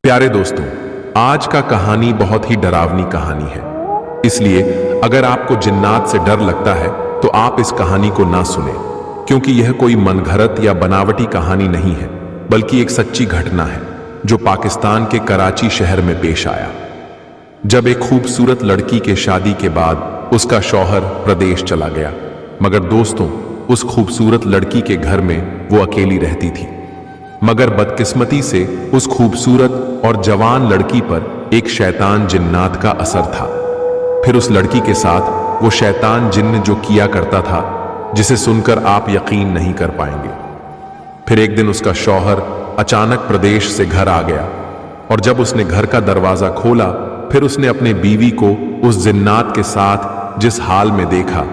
प्यारे दोस्तों, आज का कहानी बहुत ही डरावनी कहानी है। इसलिए अगर आपको जिन्नात से डर लगता है तो आप इस कहानी को ना सुने, क्योंकि यह कोई मनगढ़ंत या बनावटी कहानी नहीं है, बल्कि एक सच्ची घटना है जो पाकिस्तान के कराची शहर में पेश आया। जब एक खूबसूरत लड़की के शादी के बाद उसका शौहर प्रदेश चला गया, मगर दोस्तों, उस खूबसूरत लड़की के घर में वो अकेली रहती थी। मगर बदकिस्मती से उस खूबसूरत और जवान लड़की पर एक शैतान जिन्नात का असर था। फिर उस लड़की के साथ वो शैतान जिन्न जो किया करता था, जिसे सुनकर आप यकीन नहीं कर पाएंगे। फिर एक दिन उसका शौहर अचानक प्रदेश से घर आ गया, और जब उसने घर का दरवाजा खोला, फिर उसने अपने बीवी को उस जिन्नात के साथ जिस हाल में देखा,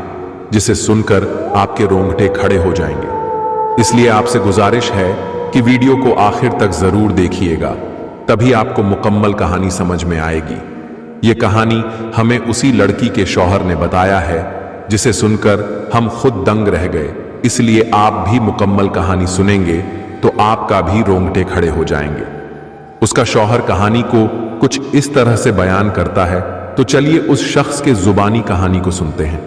जिसे सुनकर आपके रोंगटे खड़े हो जाएंगे। इसलिए आपसे गुजारिश है कि वीडियो को आखिर तक जरूर देखिएगा, तभी आपको मुकम्मल कहानी समझ में आएगी। ये कहानी हमें उसी लड़की के शौहर ने बताया है, जिसे सुनकर हम खुद दंग रह गए। इसलिए आप भी मुकम्मल कहानी सुनेंगे तो आपका भी रोंगटे खड़े हो जाएंगे। उसका शौहर कहानी को कुछ इस तरह से बयान करता है, तो चलिए उस शख्स के जुबानी कहानी को सुनते हैं।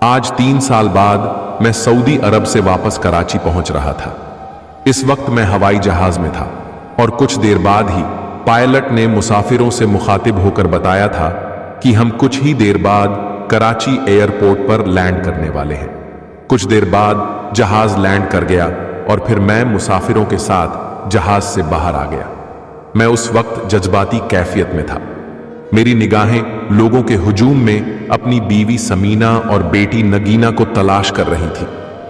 आज 3 साल बाद मैं सऊदी अरब से वापस कराची पहुंच रहा था। इस वक्त मैं हवाई जहाज में था, और कुछ देर बाद ही पायलट ने मुसाफिरों से मुखातिब होकर बताया था कि हम कुछ ही देर बाद कराची एयरपोर्ट पर लैंड करने वाले हैं। कुछ देर बाद जहाज लैंड कर गया, और फिर मैं मुसाफिरों के साथ जहाज से बाहर आ गया। मैं उस वक्त जज्बाती कैफियत में था। मेरी निगाहें लोगों के हुजूम में अपनी बीवी समीना और बेटी नगीना को तलाश कर रही थी,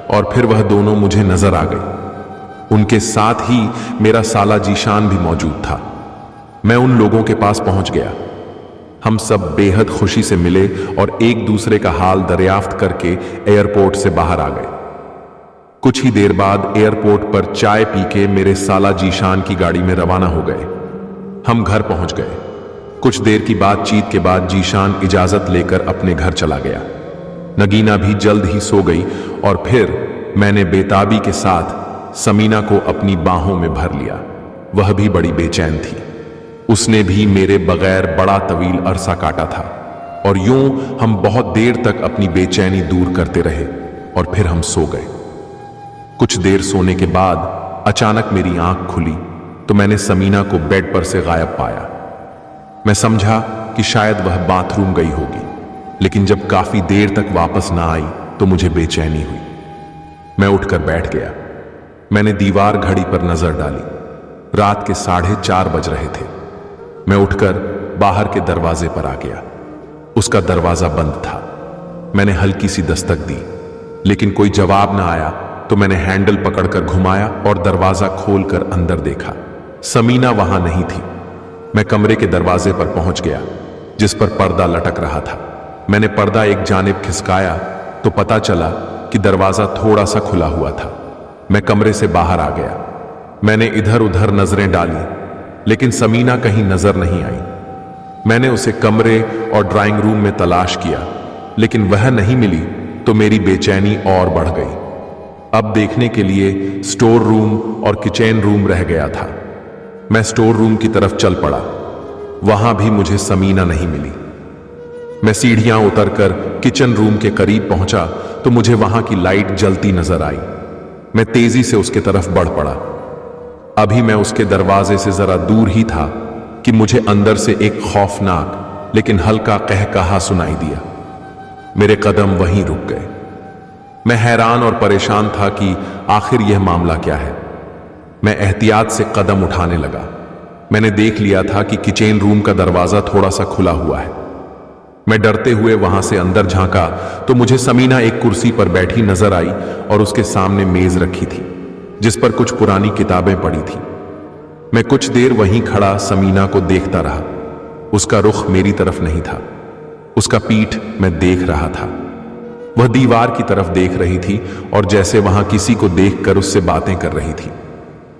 और फिर वह दोनों मुझे नजर आ गई। उनके साथ ही मेरा साला जीशान भी मौजूद था। मैं उन लोगों के पास पहुंच गया। हम सब बेहद खुशी से मिले और एक दूसरे का हाल दरियाफ्त करके एयरपोर्ट से बाहर आ गए। कुछ ही देर बाद एयरपोर्ट पर चाय पी के मेरे साला जीशान की गाड़ी में रवाना हो गए। हम घर पहुंच गए। कुछ देर की बातचीत के बाद जीशान इजाजत लेकर अपने घर चला गया। नगीना भी जल्द ही सो गई, और फिर मैंने बेताबी के साथ समीना को अपनी बाहों में भर लिया। वह भी बड़ी बेचैन थी। उसने भी मेरे बगैर बड़ा तवील अरसा काटा था, और यूं हम बहुत देर तक अपनी बेचैनी दूर करते रहे, और फिर हम सो गए। कुछ देर सोने के बाद अचानक मेरी आंख खुली तो मैंने समीना को बेड पर से गायब पाया। मैं समझा कि शायद वह बाथरूम गई होगी, लेकिन जब काफी देर तक वापस ना आई तो मुझे बेचैनी हुई। मैं उठकर बैठ गया। मैंने दीवार घड़ी पर नजर डाली। रात के 4:30 बज रहे थे। मैं उठकर बाहर के दरवाजे पर आ गया। उसका दरवाजा बंद था। मैंने हल्की सी दस्तक दी, लेकिन कोई जवाब ना आया, तो मैंने हैंडल पकड़कर घुमाया और दरवाजा खोलकर अंदर देखा। समीना वहां नहीं थी। मैं कमरे के दरवाजे पर पहुंच गया, जिस पर पर्दा लटक रहा था। मैंने पर्दा एक जानिब खिसकाया तो पता चला कि दरवाजा थोड़ा सा खुला हुआ था। मैं कमरे से बाहर आ गया। मैंने इधर उधर नजरें डाली, लेकिन समीना कहीं नजर नहीं आई। मैंने उसे कमरे और ड्राइंग रूम में तलाश किया, लेकिन वह नहीं मिली, तो मेरी बेचैनी और बढ़ गई। अब देखने के लिए स्टोर रूम और किचन रूम रह गया था। मैं स्टोर रूम की तरफ चल पड़ा। वहां भी मुझे समीना नहीं मिली। मैं सीढ़ियां उतरकर किचन रूम के करीब पहुंचा तो मुझे वहां की लाइट जलती नजर आई। मैं तेजी से उसके तरफ बढ़ पड़ा। अभी मैं उसके दरवाजे से जरा दूर ही था कि मुझे अंदर से एक खौफनाक लेकिन हल्का कहकहा सुनाई दिया। मेरे कदम वहीं रुक गए। मैं हैरान और परेशान था कि आखिर यह मामला क्या है। मैं एहतियात से कदम उठाने लगा। मैंने देख लिया था कि किचन रूम का दरवाजा थोड़ा सा खुला हुआ है। मैं डरते हुए वहां से अंदर झांका तो मुझे समीना एक कुर्सी पर बैठी नजर आई, और उसके सामने मेज रखी थी जिस पर कुछ पुरानी किताबें पड़ी थी। मैं कुछ देर वहीं खड़ा समीना को देखता रहा। उसका रुख मेरी तरफ नहीं था। उसका पीठ मैं देख रहा था। वह दीवार की तरफ देख रही थी, और जैसे वहां किसी को देखकर उससे बातें कर रही थी।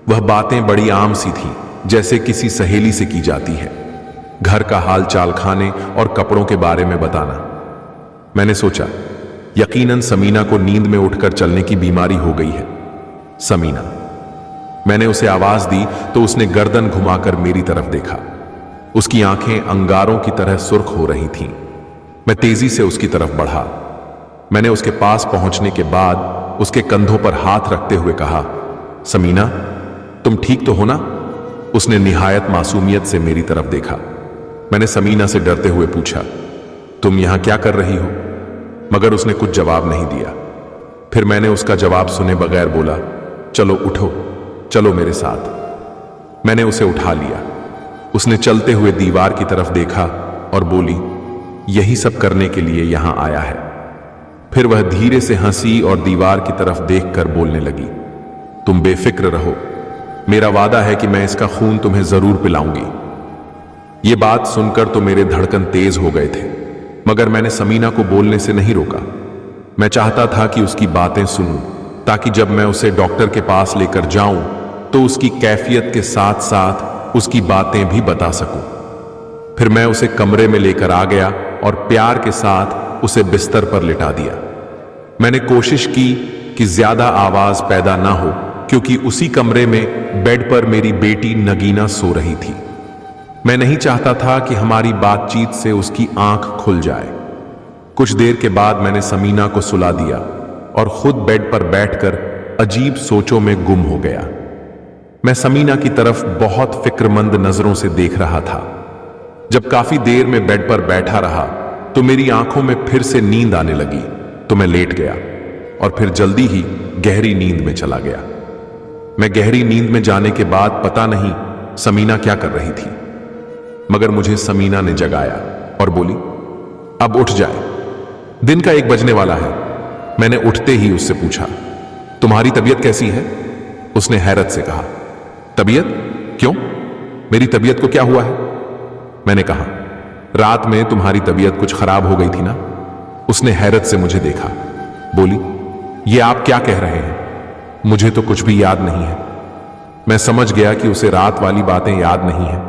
वह बातें बड़ी आम सी थी, जैसे किसी सहेली से की जाती है। घर का हाल चाल, खाने और कपड़ों के बारे में बताना। मैंने सोचा, यकीनन समीना को नींद में उठकर चलने की बीमारी हो गई है। समीना। मैंने उसे आवाज दी तो उसने गर्दन घुमाकर मेरी तरफ देखा। उसकी आंखें अंगारों की तरह सुर्ख हो रही थीं। मैं तेजी से उसकी तरफ बढ़ा। मैंने उसके पास पहुंचने के बाद उसके कंधों पर हाथ रखते हुए कहा, समीना, तुम ठीक तो हो ना? उसने निहायत मासूमियत से मेरी तरफ देखा। मैंने समीना से डरते हुए पूछा, तुम यहां क्या कर रही हो? मगर उसने कुछ जवाब नहीं दिया। फिर मैंने उसका जवाब सुने बगैर बोला, चलो उठो, चलो मेरे साथ। मैंने उसे उठा लिया। उसने चलते हुए दीवार की तरफ देखा और बोली, यही सब करने के लिए यहां आया है। फिर वह धीरे से हंसी और दीवार की तरफ देखकर बोलने लगी, तुम बेफिक्र रहो, मेरा वादा है कि मैं इसका खून तुम्हें जरूर पिलाऊंगी। ये बात सुनकर तो मेरे धड़कन तेज हो गए थे, मगर मैंने समीना को बोलने से नहीं रोका। मैं चाहता था कि उसकी बातें सुनूं, ताकि जब मैं उसे डॉक्टर के पास लेकर जाऊं तो उसकी कैफियत के साथ साथ उसकी बातें भी बता सकूं। फिर मैं उसे कमरे में लेकर आ गया और प्यार के साथ उसे बिस्तर पर लिटा दिया। मैंने कोशिश की कि ज्यादा आवाज पैदा ना हो, क्योंकि उसी कमरे में बेड पर मेरी बेटी नगीना सो रही थी। मैं नहीं चाहता था कि हमारी बातचीत से उसकी आंख खुल जाए। कुछ देर के बाद मैंने समीना को सुला दिया और खुद बेड पर बैठकर अजीब सोचों में गुम हो गया। मैं समीना की तरफ बहुत फिक्रमंद नजरों से देख रहा था। जब काफी देर में बेड पर बैठा रहा तो मेरी आंखों में फिर से नींद आने लगी, तो मैं लेट गया और फिर जल्दी ही गहरी नींद में चला गया। मैं गहरी नींद में जाने के बाद पता नहीं समीना क्या कर रही थी, मगर मुझे समीना ने जगाया और बोली, अब उठ जाए, दिन का 1 बजने वाला है। मैंने उठते ही उससे पूछा, तुम्हारी तबीयत कैसी है? उसने हैरत से कहा, तबीयत? क्यों, मेरी तबीयत को क्या हुआ है? मैंने कहा, रात में तुम्हारी तबीयत कुछ खराब हो गई थी ना? उसने हैरत से मुझे देखा, बोली, ये आप क्या कह रहे हैं? मुझे तो कुछ भी याद नहीं है। मैं समझ गया कि उसे रात वाली बातें याद नहीं है।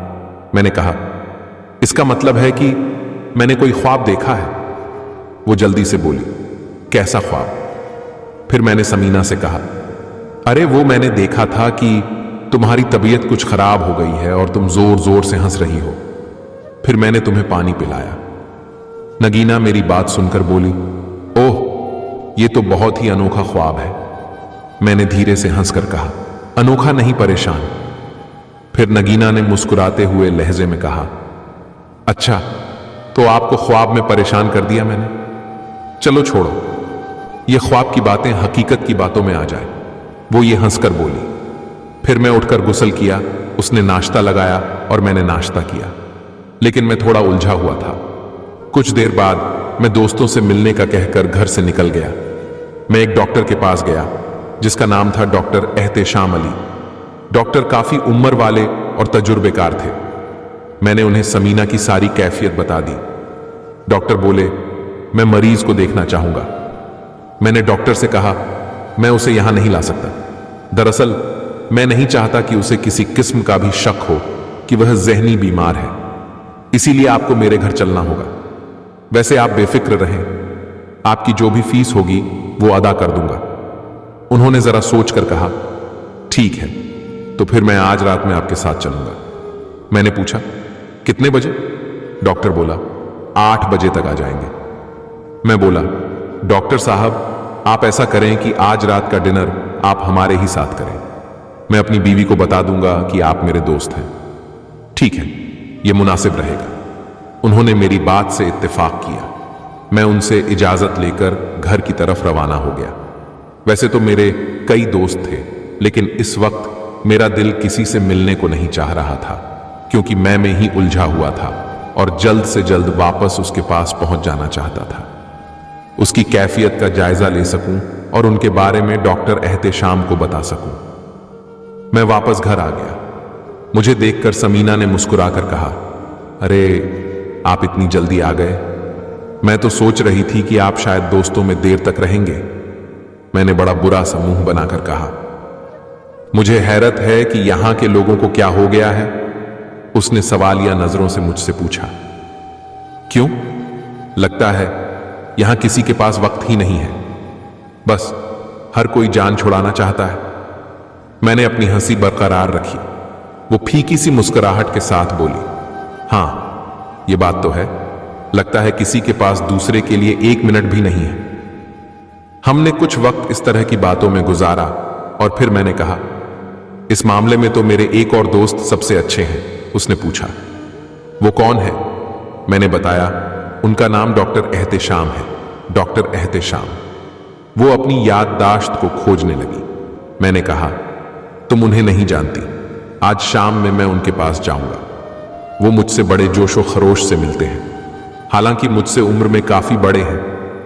मैंने कहा, इसका मतलब है कि मैंने कोई ख्वाब देखा है? वो जल्दी से बोली, कैसा ख्वाब? फिर मैंने समीना से कहा, अरे वो मैंने देखा था कि तुम्हारी तबीयत कुछ खराब हो गई है और तुम जोर जोर से हंस रही हो। फिर मैंने तुम्हें पानी पिलाया। नगीना मेरी बात सुनकर बोली, ओह, ये तो बहुत ही अनोखा ख्वाब है। मैंने धीरे से हंसकर कहा, अनोखा नहीं, परेशान। फिर नगीना ने मुस्कुराते हुए लहजे में कहा, अच्छा, तो आपको ख्वाब में परेशान कर दिया मैंने? चलो छोड़ो, ये ख्वाब की बातें हकीकत की बातों में आ जाए। वो ये हंसकर बोली। फिर मैं उठकर गुस्ल किया, उसने नाश्ता लगाया और मैंने नाश्ता किया, लेकिन मैं थोड़ा उलझा हुआ था। कुछ देर बाद मैं दोस्तों से मिलने का कहकर घर से निकल गया। मैं एक डॉक्टर के पास गया जिसका नाम था डॉक्टर एहतेशाम अली। डॉक्टर काफी उम्र वाले और तजुर्बेकार थे। मैंने उन्हें समीना की सारी कैफियत बता दी। डॉक्टर बोले, मैं मरीज को देखना चाहूंगा। मैंने डॉक्टर से कहा, मैं उसे यहां नहीं ला सकता। दरअसल मैं नहीं चाहता कि उसे किसी किस्म का भी शक हो कि वह जहनी बीमार है, इसीलिए आपको मेरे घर चलना होगा। वैसे आप बेफिक्र रहें, आपकी जो भी फीस होगी वो अदा कर दूंगा। उन्होंने जरा सोचकर कहा, ठीक है, तो फिर मैं आज रात में आपके साथ चलूंगा। मैंने पूछा, कितने बजे? डॉक्टर बोला, 8 बजे तक आ जाएंगे। मैं बोला, डॉक्टर साहब, आप ऐसा करें कि आज रात का डिनर आप हमारे ही साथ करें। मैं अपनी बीवी को बता दूंगा कि आप मेरे दोस्त हैं। ठीक है, यह मुनासिब रहेगा। उन्होंने मेरी बात से इत्तेफाक किया। मैं उनसे इजाजत लेकर घर की तरफ रवाना हो गया। वैसे तो मेरे कई दोस्त थे, लेकिन इस वक्त मेरा दिल किसी से मिलने को नहीं चाह रहा था, क्योंकि मैं में ही उलझा हुआ था और जल्द से जल्द वापस उसके पास पहुंच जाना चाहता था, उसकी कैफियत का जायजा ले सकूं और उनके बारे में डॉक्टर एहतेशाम को बता सकूं। मैं वापस घर आ गया। मुझे देखकर समीना ने मुस्कुराकर कहा, अरे आप इतनी जल्दी आ गए, मैं तो सोच रही थी कि आप शायद दोस्तों में देर तक रहेंगे। मैंने बड़ा बुरा सा मुंह बनाकर कहा, मुझे हैरत है कि यहां के लोगों को क्या हो गया है। उसने सवालिया नजरों से मुझसे पूछा, क्यों? लगता है यहां किसी के पास वक्त ही नहीं है, बस हर कोई जान छुड़ाना चाहता है। मैंने अपनी हंसी बरकरार रखी। वो फीकी सी मुस्कुराहट के साथ बोली, हाँ ये बात तो है, लगता है किसी के पास दूसरे के लिए 1 मिनट भी नहीं है। हमने कुछ वक्त इस तरह की बातों में गुजारा और फिर मैंने कहा, इस मामले में तो मेरे एक और दोस्त सबसे अच्छे हैं। उसने पूछा, वो कौन है? मैंने बताया, उनका नाम डॉक्टर एहतेशाम है। डॉक्टर एहतेशाम। वो अपनी याददाश्त को खोजने लगी। मैंने कहा, तुम उन्हें नहीं जानती, आज शाम में मैं उनके पास जाऊंगा। वो मुझसे बड़े जोशो खरोश से मिलते हैं। हालांकि मुझसे उम्र में काफी बड़े हैं,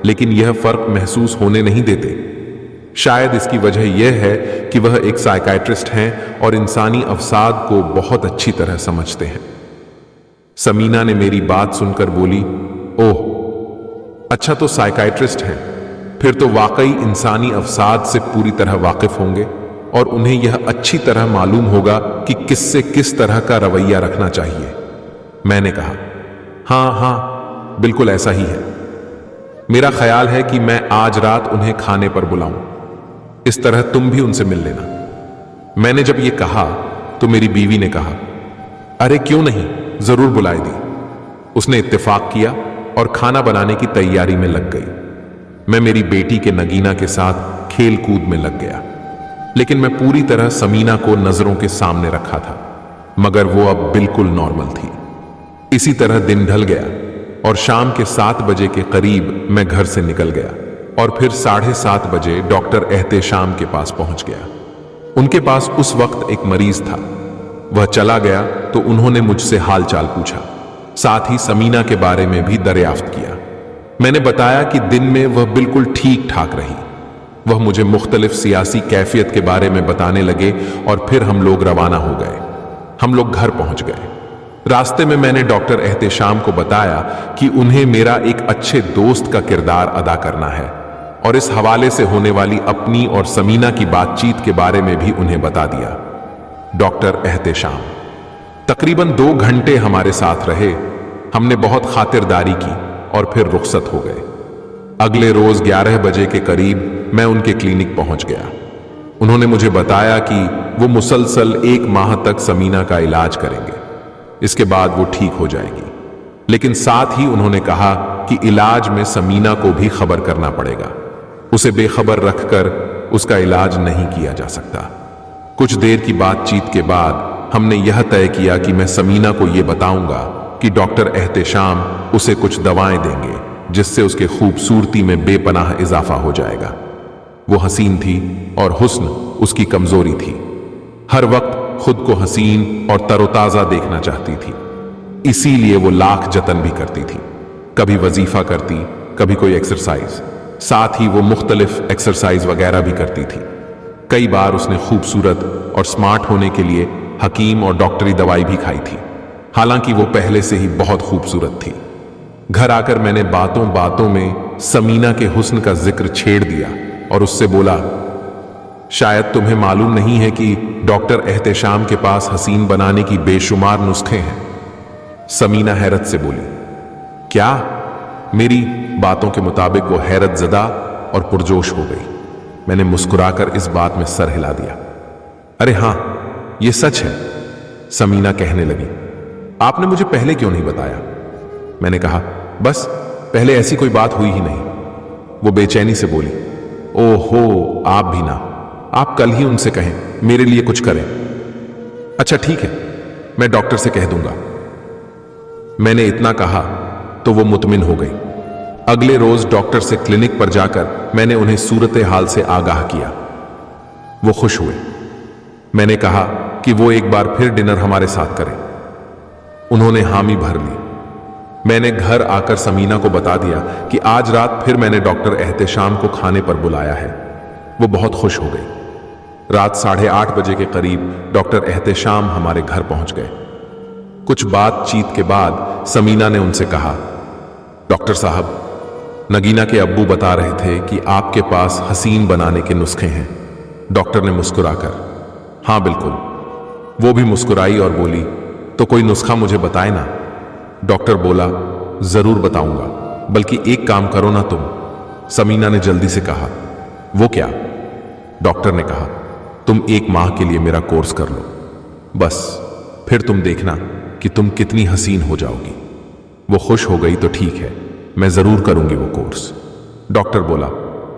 लेकिन यह फर्क महसूस होने नहीं देते। शायद इसकी वजह यह है कि वह एक साइकाइट्रिस्ट हैं और इंसानी अवसाद को बहुत अच्छी तरह समझते हैं। समीना ने मेरी बात सुनकर बोली, ओह अच्छा, तो साइकाइट्रिस्ट हैं, फिर तो वाकई इंसानी अवसाद से पूरी तरह वाकिफ होंगे और उन्हें यह अच्छी तरह मालूम होगा कि किससे किस तरह का रवैया रखना चाहिए। मैंने कहा, हाँ हाँ बिल्कुल ऐसा ही है। मेरा ख्याल है कि मैं आज रात उन्हें खाने पर बुलाऊं, इस तरह तुम भी उनसे मिल लेना। मैंने जब यह कहा तो मेरी बीवी ने कहा, अरे क्यों नहीं, जरूर बुलाई दी। उसने इत्तेफाक किया और खाना बनाने की तैयारी में लग गई। मैं मेरी बेटी के नगीना के साथ खेल कूद में लग गया, लेकिन मैं पूरी तरह समीना को नजरों के सामने रखा था, मगर वो अब बिल्कुल नॉर्मल थी। इसी तरह दिन ढल गया और शाम के 7 बजे के करीब मैं घर से निकल गया और फिर 7:30 बजे डॉक्टर एहतेशाम के पास पहुंच गया। उनके पास उस वक्त एक मरीज था। वह चला गया तो उन्होंने मुझसे हाल चाल पूछा, साथ ही समीना के बारे में भी दरियाफ्त किया। मैंने बताया कि दिन में वह बिल्कुल ठीक ठाक रही। वह मुझे मुख्तलिफ सियासी कैफियत के बारे में बताने लगे और फिर हम लोग रवाना हो गए। हम लोग घर पहुंच गए। रास्ते में मैंने डॉक्टर एहतेशाम को बताया कि उन्हें मेरा एक अच्छे दोस्त का किरदार अदा करना है और इस हवाले से होने वाली अपनी और समीना की बातचीत के बारे में भी उन्हें बता दिया। डॉक्टर एहतेशाम तकरीबन 2 घंटे हमारे साथ रहे। हमने बहुत खातिरदारी की और फिर रुखसत हो गए। अगले रोज 11 बजे के करीब मैं उनके क्लिनिक पहुंच गया। उन्होंने मुझे बताया कि वो मुसलसल 1 माह तक समीना का इलाज करेंगे, इसके बाद वो ठीक हो जाएगी। लेकिन साथ ही उन्होंने कहा कि इलाज में समीना को भी खबर करना पड़ेगा। उसे बेखबर रखकर उसका इलाज नहीं किया जा सकता। कुछ देर की बातचीत के बाद हमने यह तय किया कि मैं समीना को यह बताऊंगा कि डॉक्टर एहतेशाम उसे कुछ दवाएं देंगे जिससे उसके खूबसूरती में बेपनाह इजाफा हो जाएगा। वो हसीन थी और हुस्न उसकी कमजोरी थी। हर वक्त खुद को हसीन और तरोताजा देखना चाहती थी, इसीलिए वो लाख जतन भी करती थी। कभी वजीफा करती, कभी कोई एक्सरसाइज, साथ ही वो मुख्तलिफ एक्सरसाइज वगैरह भी करती थी। कई बार उसने खूबसूरत और स्मार्ट होने के लिए हकीम और डॉक्टरी दवाई भी खाई थी, हालांकि वो पहले से ही बहुत खूबसूरत थी। घर आकर मैंने बातों बातों में समीना के हुस्न का जिक्र छेड़ दिया और उससे बोला, शायद तुम्हें मालूम नहीं है कि डॉक्टर एहतेशाम के पास हसीन बनाने की बेशुमार नुस्खे हैं। समीना हैरत से बोली, क्या? मेरी बातों के मुताबिक वो हैरत ज़दा और पुरजोश हो गई। मैंने मुस्कुराकर इस बात में सर हिला दिया। अरे हां, ये सच है, समीना कहने लगी। आपने मुझे पहले क्यों नहीं बताया? मैंने कहा, बस पहले ऐसी कोई बात हुई ही नहीं। वो बेचैनी से बोली, ओहो, आप भी ना, आप कल ही उनसे कहें मेरे लिए कुछ करें। अच्छा ठीक है, मैं डॉक्टर से कह दूंगा। मैंने इतना कहा तो वो मुतमिन हो गई। अगले रोज डॉक्टर से क्लिनिक पर जाकर मैंने उन्हें सूरत हाल से आगाह किया। वो खुश हुए। मैंने कहा कि वो एक बार फिर डिनर हमारे साथ करें। उन्होंने हामी भर ली। मैंने घर आकर समीना को बता दिया कि आज रात फिर मैंने डॉक्टर एहतेशाम को खाने पर बुलाया है। वो बहुत खुश हो गई। रात 8:30 बजे के करीब डॉक्टर एहतेशाम हमारे घर पहुंच गए। कुछ बातचीत के बाद समीना ने उनसे कहा, डॉक्टर साहब, नगीना के अब्बू बता रहे थे कि आपके पास हसीन बनाने के नुस्खे हैं। डॉक्टर ने मुस्कुराकर, हाँ बिल्कुल। वो भी मुस्कुराई और बोली, तो कोई नुस्खा मुझे बताए ना। डॉक्टर बोला, जरूर बताऊंगा, बल्कि एक काम करो ना तुम। समीना ने जल्दी से कहा, वो क्या? डॉक्टर ने कहा, तुम 1 माह के लिए मेरा कोर्स कर लो, बस फिर तुम देखना कि तुम कितनी हसीन हो जाओगी। वो खुश हो गई तो ठीक है, मैं जरूर करूंगी वो कोर्स। डॉक्टर बोला,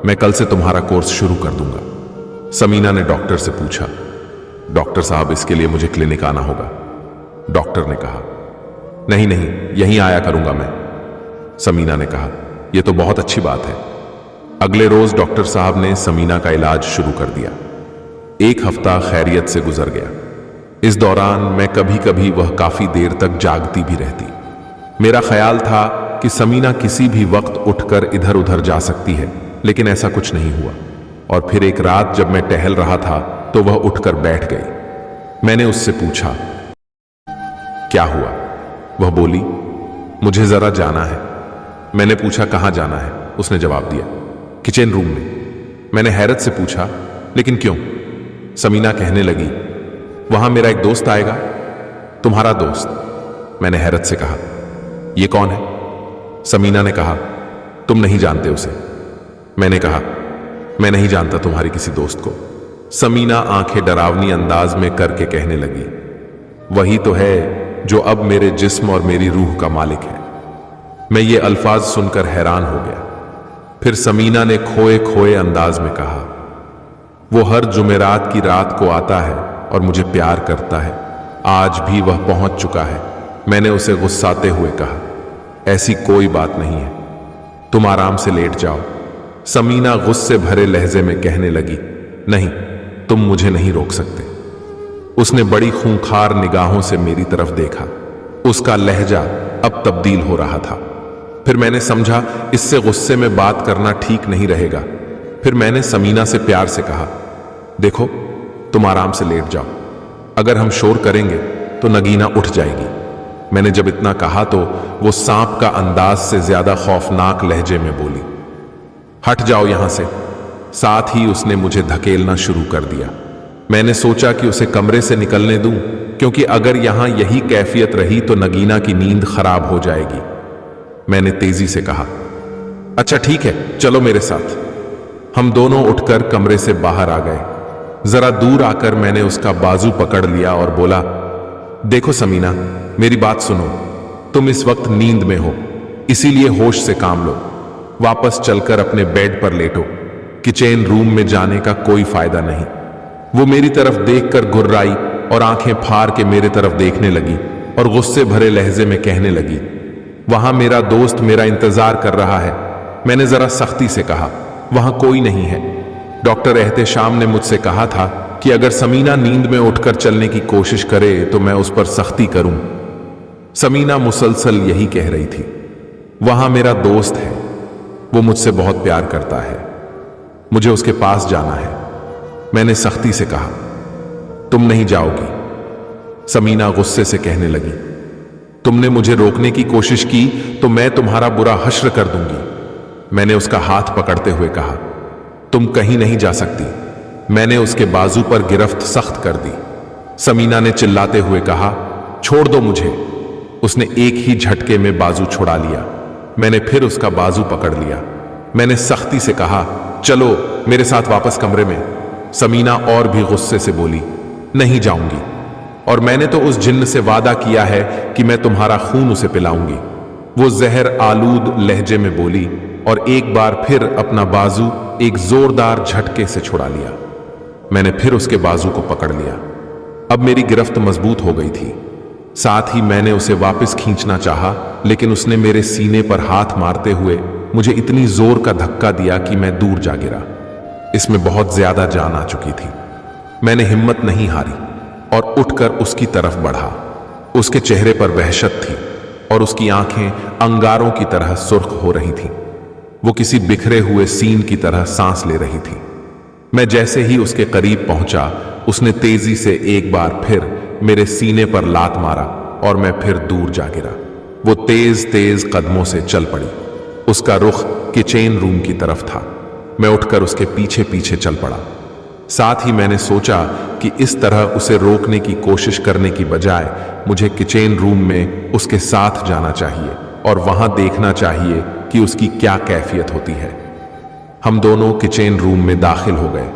मैं कल से तुम्हारा कोर्स शुरू कर दूंगा। समीना ने डॉक्टर से पूछा, डॉक्टर साहब इसके लिए मुझे क्लिनिक आना होगा? डॉक्टर ने कहा, नहीं नहीं, यहीं आया करूंगा मैं। समीना ने कहा, यह तो बहुत अच्छी बात है। अगले रोज डॉक्टर साहब ने समीना का इलाज शुरू कर दिया। 1 हफ्ता खैरियत से गुजर गया। इस दौरान मैं कभी कभी वह काफी देर तक जागती भी रहती। मेरा ख्याल था कि समीना किसी भी वक्त उठकर इधर उधर जा सकती है, लेकिन ऐसा कुछ नहीं हुआ। और फिर एक रात जब मैं टहल रहा था तो वह उठकर बैठ गई। मैंने उससे पूछा, क्या हुआ? वह बोली, मुझे जरा जाना है। मैंने पूछा, कहां जाना है? उसने जवाब दिया, किचन रूम में। मैंने हैरत से पूछा, लेकिन क्यों? समीना कहने लगी, वहां मेरा एक दोस्त आएगा। तुम्हारा दोस्त? मैंने हैरत से कहा, यह कौन है? समीना ने कहा, तुम नहीं जानते उसे। मैंने कहा, मैं नहीं जानता तुम्हारी किसी दोस्त को। समीना आंखें डरावनी अंदाज में करके कहने लगी, वही तो है जो अब मेरे जिस्म और मेरी रूह का मालिक है। मैं ये अल्फाज सुनकर हैरान हो गया। फिर समीना ने खोए खोए अंदाज में कहा, वो हर जुमेरात की रात को आता है और मुझे प्यार करता है। आज भी वह पहुंच चुका है। मैंने उसे गुस्साते हुए कहा, ऐसी कोई बात नहीं है, तुम आराम से लेट जाओ। समीना गुस्से भरे लहजे में कहने लगी, नहीं, तुम मुझे नहीं रोक सकते। उसने बड़ी खूंखार निगाहों से मेरी तरफ देखा। उसका लहजा अब तब्दील हो रहा था। फिर मैंने समझा इससे गुस्से में बात करना ठीक नहीं रहेगा। फिर मैंने समीना से प्यार से कहा, देखो, तुम आराम से लेट जाओ। अगर हम शोर करेंगे तो नगीना उठ जाएगी। मैंने जब इतना कहा तो वो सांप का अंदाज से ज्यादा खौफनाक लहजे में बोली, हट जाओ यहां से। साथ ही उसने मुझे धकेलना शुरू कर दिया। मैंने सोचा कि उसे कमरे से निकलने दूं, क्योंकि अगर यहां यही कैफियत रही तो नगीना की नींद खराब हो जाएगी। मैंने तेजी से कहा, अच्छा ठीक है, चलो मेरे साथ। हम दोनों उठकर कमरे से बाहर आ गए। जरा दूर आकर मैंने उसका बाजू पकड़ लिया और बोला, देखो समीना, मेरी बात सुनो। तुम इस वक्त नींद में हो, इसीलिए होश से काम लो। वापस चलकर अपने बेड पर लेटो। किचन रूम में जाने का कोई फायदा नहीं। वो मेरी तरफ देखकर घुर्राई और आंखें फाड़ के मेरे तरफ देखने लगी और गुस्से भरे लहजे में कहने लगी, वहां मेरा दोस्त मेरा इंतजार कर रहा है। मैंने जरा सख्ती से कहा, वहां कोई नहीं है। डॉक्टर एहतेशाम ने मुझसे कहा था कि अगर समीना नींद में उठकर चलने की कोशिश करे तो मैं उस पर सख्ती करूं। समीना मुसलसल यही कह रही थी, वहां मेरा दोस्त है, वो मुझसे बहुत प्यार करता है, मुझे उसके पास जाना है। मैंने सख्ती से कहा, तुम नहीं जाओगी। समीना गुस्से से कहने लगी, तुमने मुझे रोकने की कोशिश की तो मैं तुम्हारा बुरा हश्र कर दूंगी। मैंने उसका हाथ पकड़ते हुए कहा, तुम कहीं नहीं जा सकती। मैंने उसके बाजू पर गिरफ्त सख्त कर दी। समीना ने चिल्लाते हुए कहा, छोड़ दो मुझे। उसने एक ही झटके में बाजू छुड़ा लिया। मैंने फिर उसका बाजू पकड़ लिया। मैंने सख्ती से कहा, चलो मेरे साथ वापस कमरे में। समीना और भी गुस्से से बोली, नहीं जाऊंगी, और मैंने तो उस जिन्न से वादा किया है कि मैं तुम्हारा खून उसे पिलाऊंगी। वो जहर आलूद लहजे में बोली और एक बार फिर अपना बाजू एक जोरदार झटके से छुड़ा लिया। मैंने फिर उसके बाजू को पकड़ लिया। अब मेरी गिरफ्त मजबूत हो गई थी। साथ ही मैंने उसे वापस खींचना चाहा, लेकिन उसने मेरे सीने पर हाथ मारते हुए मुझे इतनी जोर का धक्का दिया कि मैं दूर जा गिरा। इसमें बहुत ज्यादा जान आ चुकी थी। मैंने हिम्मत नहीं हारी और उठकर उसकी तरफ बढ़ा। उसके चेहरे पर वहशत थी और उसकी आंखें अंगारों की तरह सुर्ख हो रही थीं। वो किसी बिखरे हुए सीन की तरह सांस ले रही थी। मैं जैसे ही उसके करीब पहुंचा, उसने तेजी से एक बार फिर मेरे सीने पर लात मारा और मैं फिर दूर जा गिरा। वो तेज तेज कदमों से चल पड़ी। उसका रुख किचन रूम की तरफ था। मैं उठकर उसके पीछे पीछे चल पड़ा। साथ ही मैंने सोचा कि इस तरह उसे रोकने की कोशिश करने की बजाय मुझे किचन रूम में उसके साथ जाना चाहिए और वहां देखना चाहिए कि उसकी क्या कैफियत होती है। हम दोनों किचन रूम में दाखिल हो गए।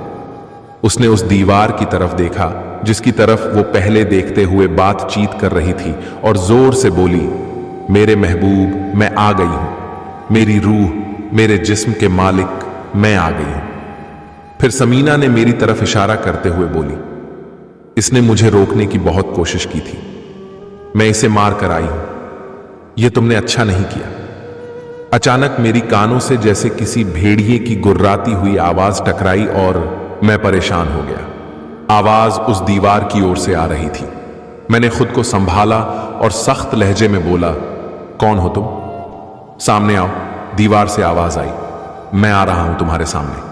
उसने उस दीवार की तरफ देखा जिसकी तरफ वो पहले देखते हुए बातचीत कर रही थी और जोर से बोली, मेरे महबूब, मैं आ गई हूं। मेरी रूह, मेरे जिस्म के मालिक, मैं आ गई हूं। फिर समीना ने मेरी तरफ इशारा करते हुए बोली, इसने मुझे रोकने की बहुत कोशिश की थी, मैं इसे मार कर आई हूं, यह तुमने अच्छा नहीं किया। अचानक मेरी कानों से जैसे किसी भेड़िए की गुर्राती हुई आवाज टकराई और मैं परेशान हो गया। आवाज उस दीवार की ओर से आ रही थी। मैंने खुद को संभाला और सख्त लहजे में बोला, कौन हो तुम? सामने आओ। दीवार से आवाज आई, मैं आ रहा हूं तुम्हारे सामने।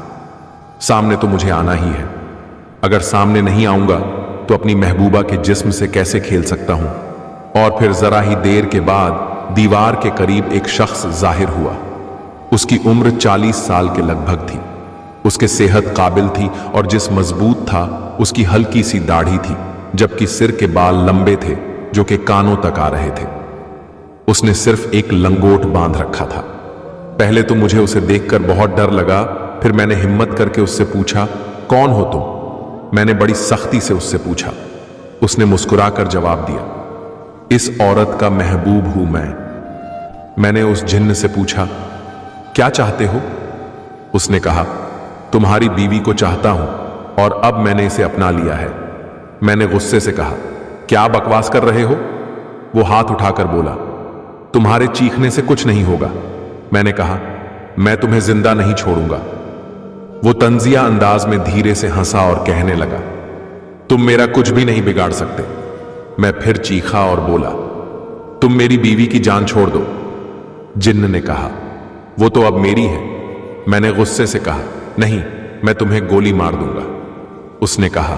सामने तो मुझे आना ही है। अगर सामने नहीं आऊंगा तो अपनी महबूबा के जिस्म से कैसे खेल सकता हूं? और फिर जरा ही देर के बाद दीवार के करीब एक शख्स जाहिर हुआ। उसकी उम्र 40 साल के लगभग थी। उसके सेहत काबिल थी और जिस मजबूत था उसकी हल्की सी दाढ़ी थी, जबकि सिर के बाल लंबे थे जो कि कानों तक आ रहे थे। उसने सिर्फ एक लंगोट बांध रखा था। पहले तो मुझे उसे देखकर बहुत डर लगा, फिर मैंने हिम्मत करके उससे पूछा, कौन हो तुम? मैंने बड़ी सख्ती से उससे पूछा। उसने मुस्कुराकर जवाब दिया, इस औरत का महबूब हूं मैं। मैंने उस जिन्न से पूछा, क्या चाहते हो? उसने कहा, तुम्हारी बीवी को चाहता हूं और अब मैंने इसे अपना लिया है। मैंने गुस्से से कहा, क्या बकवास कर रहे हो? वो हाथ उठाकर बोला, तुम्हारे चीखने से कुछ नहीं होगा। मैंने कहा, मैं तुम्हें जिंदा नहीं छोड़ूंगा। वो तंजिया अंदाज में धीरे से हंसा और कहने लगा, तुम मेरा कुछ भी नहीं बिगाड़ सकते। मैं फिर चीखा और बोला, तुम मेरी बीवी की जान छोड़ दो। जिन्न ने कहा, वो तो अब मेरी है। मैंने गुस्से से कहा, नहीं, मैं तुम्हें गोली मार दूंगा। उसने कहा,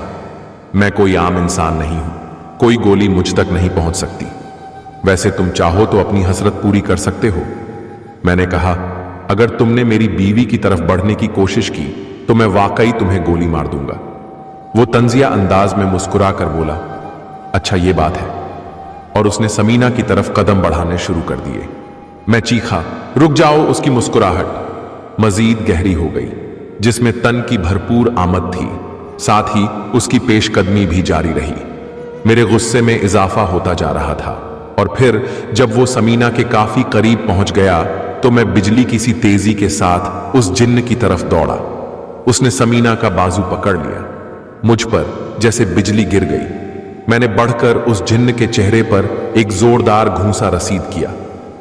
मैं कोई आम इंसान नहीं हूं, कोई गोली मुझ तक नहीं पहुंच सकती। वैसे तुम चाहो तो अपनी हसरत पूरी कर सकते हो। मैंने कहा, अगर तुमने मेरी बीवी की तरफ बढ़ने की कोशिश की तो मैं वाकई तुम्हें गोली मार दूंगा। वो तंजिया अंदाज में मुस्कुरा कर बोला, अच्छा ये बात है। और उसने समीना की तरफ कदम बढ़ाने शुरू कर दिए। मैं चीखा, रुक जाओ। उसकी मुस्कुराहट मजीद गहरी हो गई, जिसमें तन की भरपूर आमद थी, साथ ही उसकी पेशकदमी भी जारी रही। मेरे गुस्से में इजाफा होता जा रहा था और फिर जब वो समीना के काफी करीब पहुंच गया तो मैं बिजली की सी तेजी के साथ उस जिन्न की तरफ दौड़ा। उसने समीना का बाजू पकड़ लिया। मुझ पर जैसे बिजली गिर गई। मैंने बढ़कर उस जिन्न के चेहरे पर एक जोरदार घूंसा रसीद किया,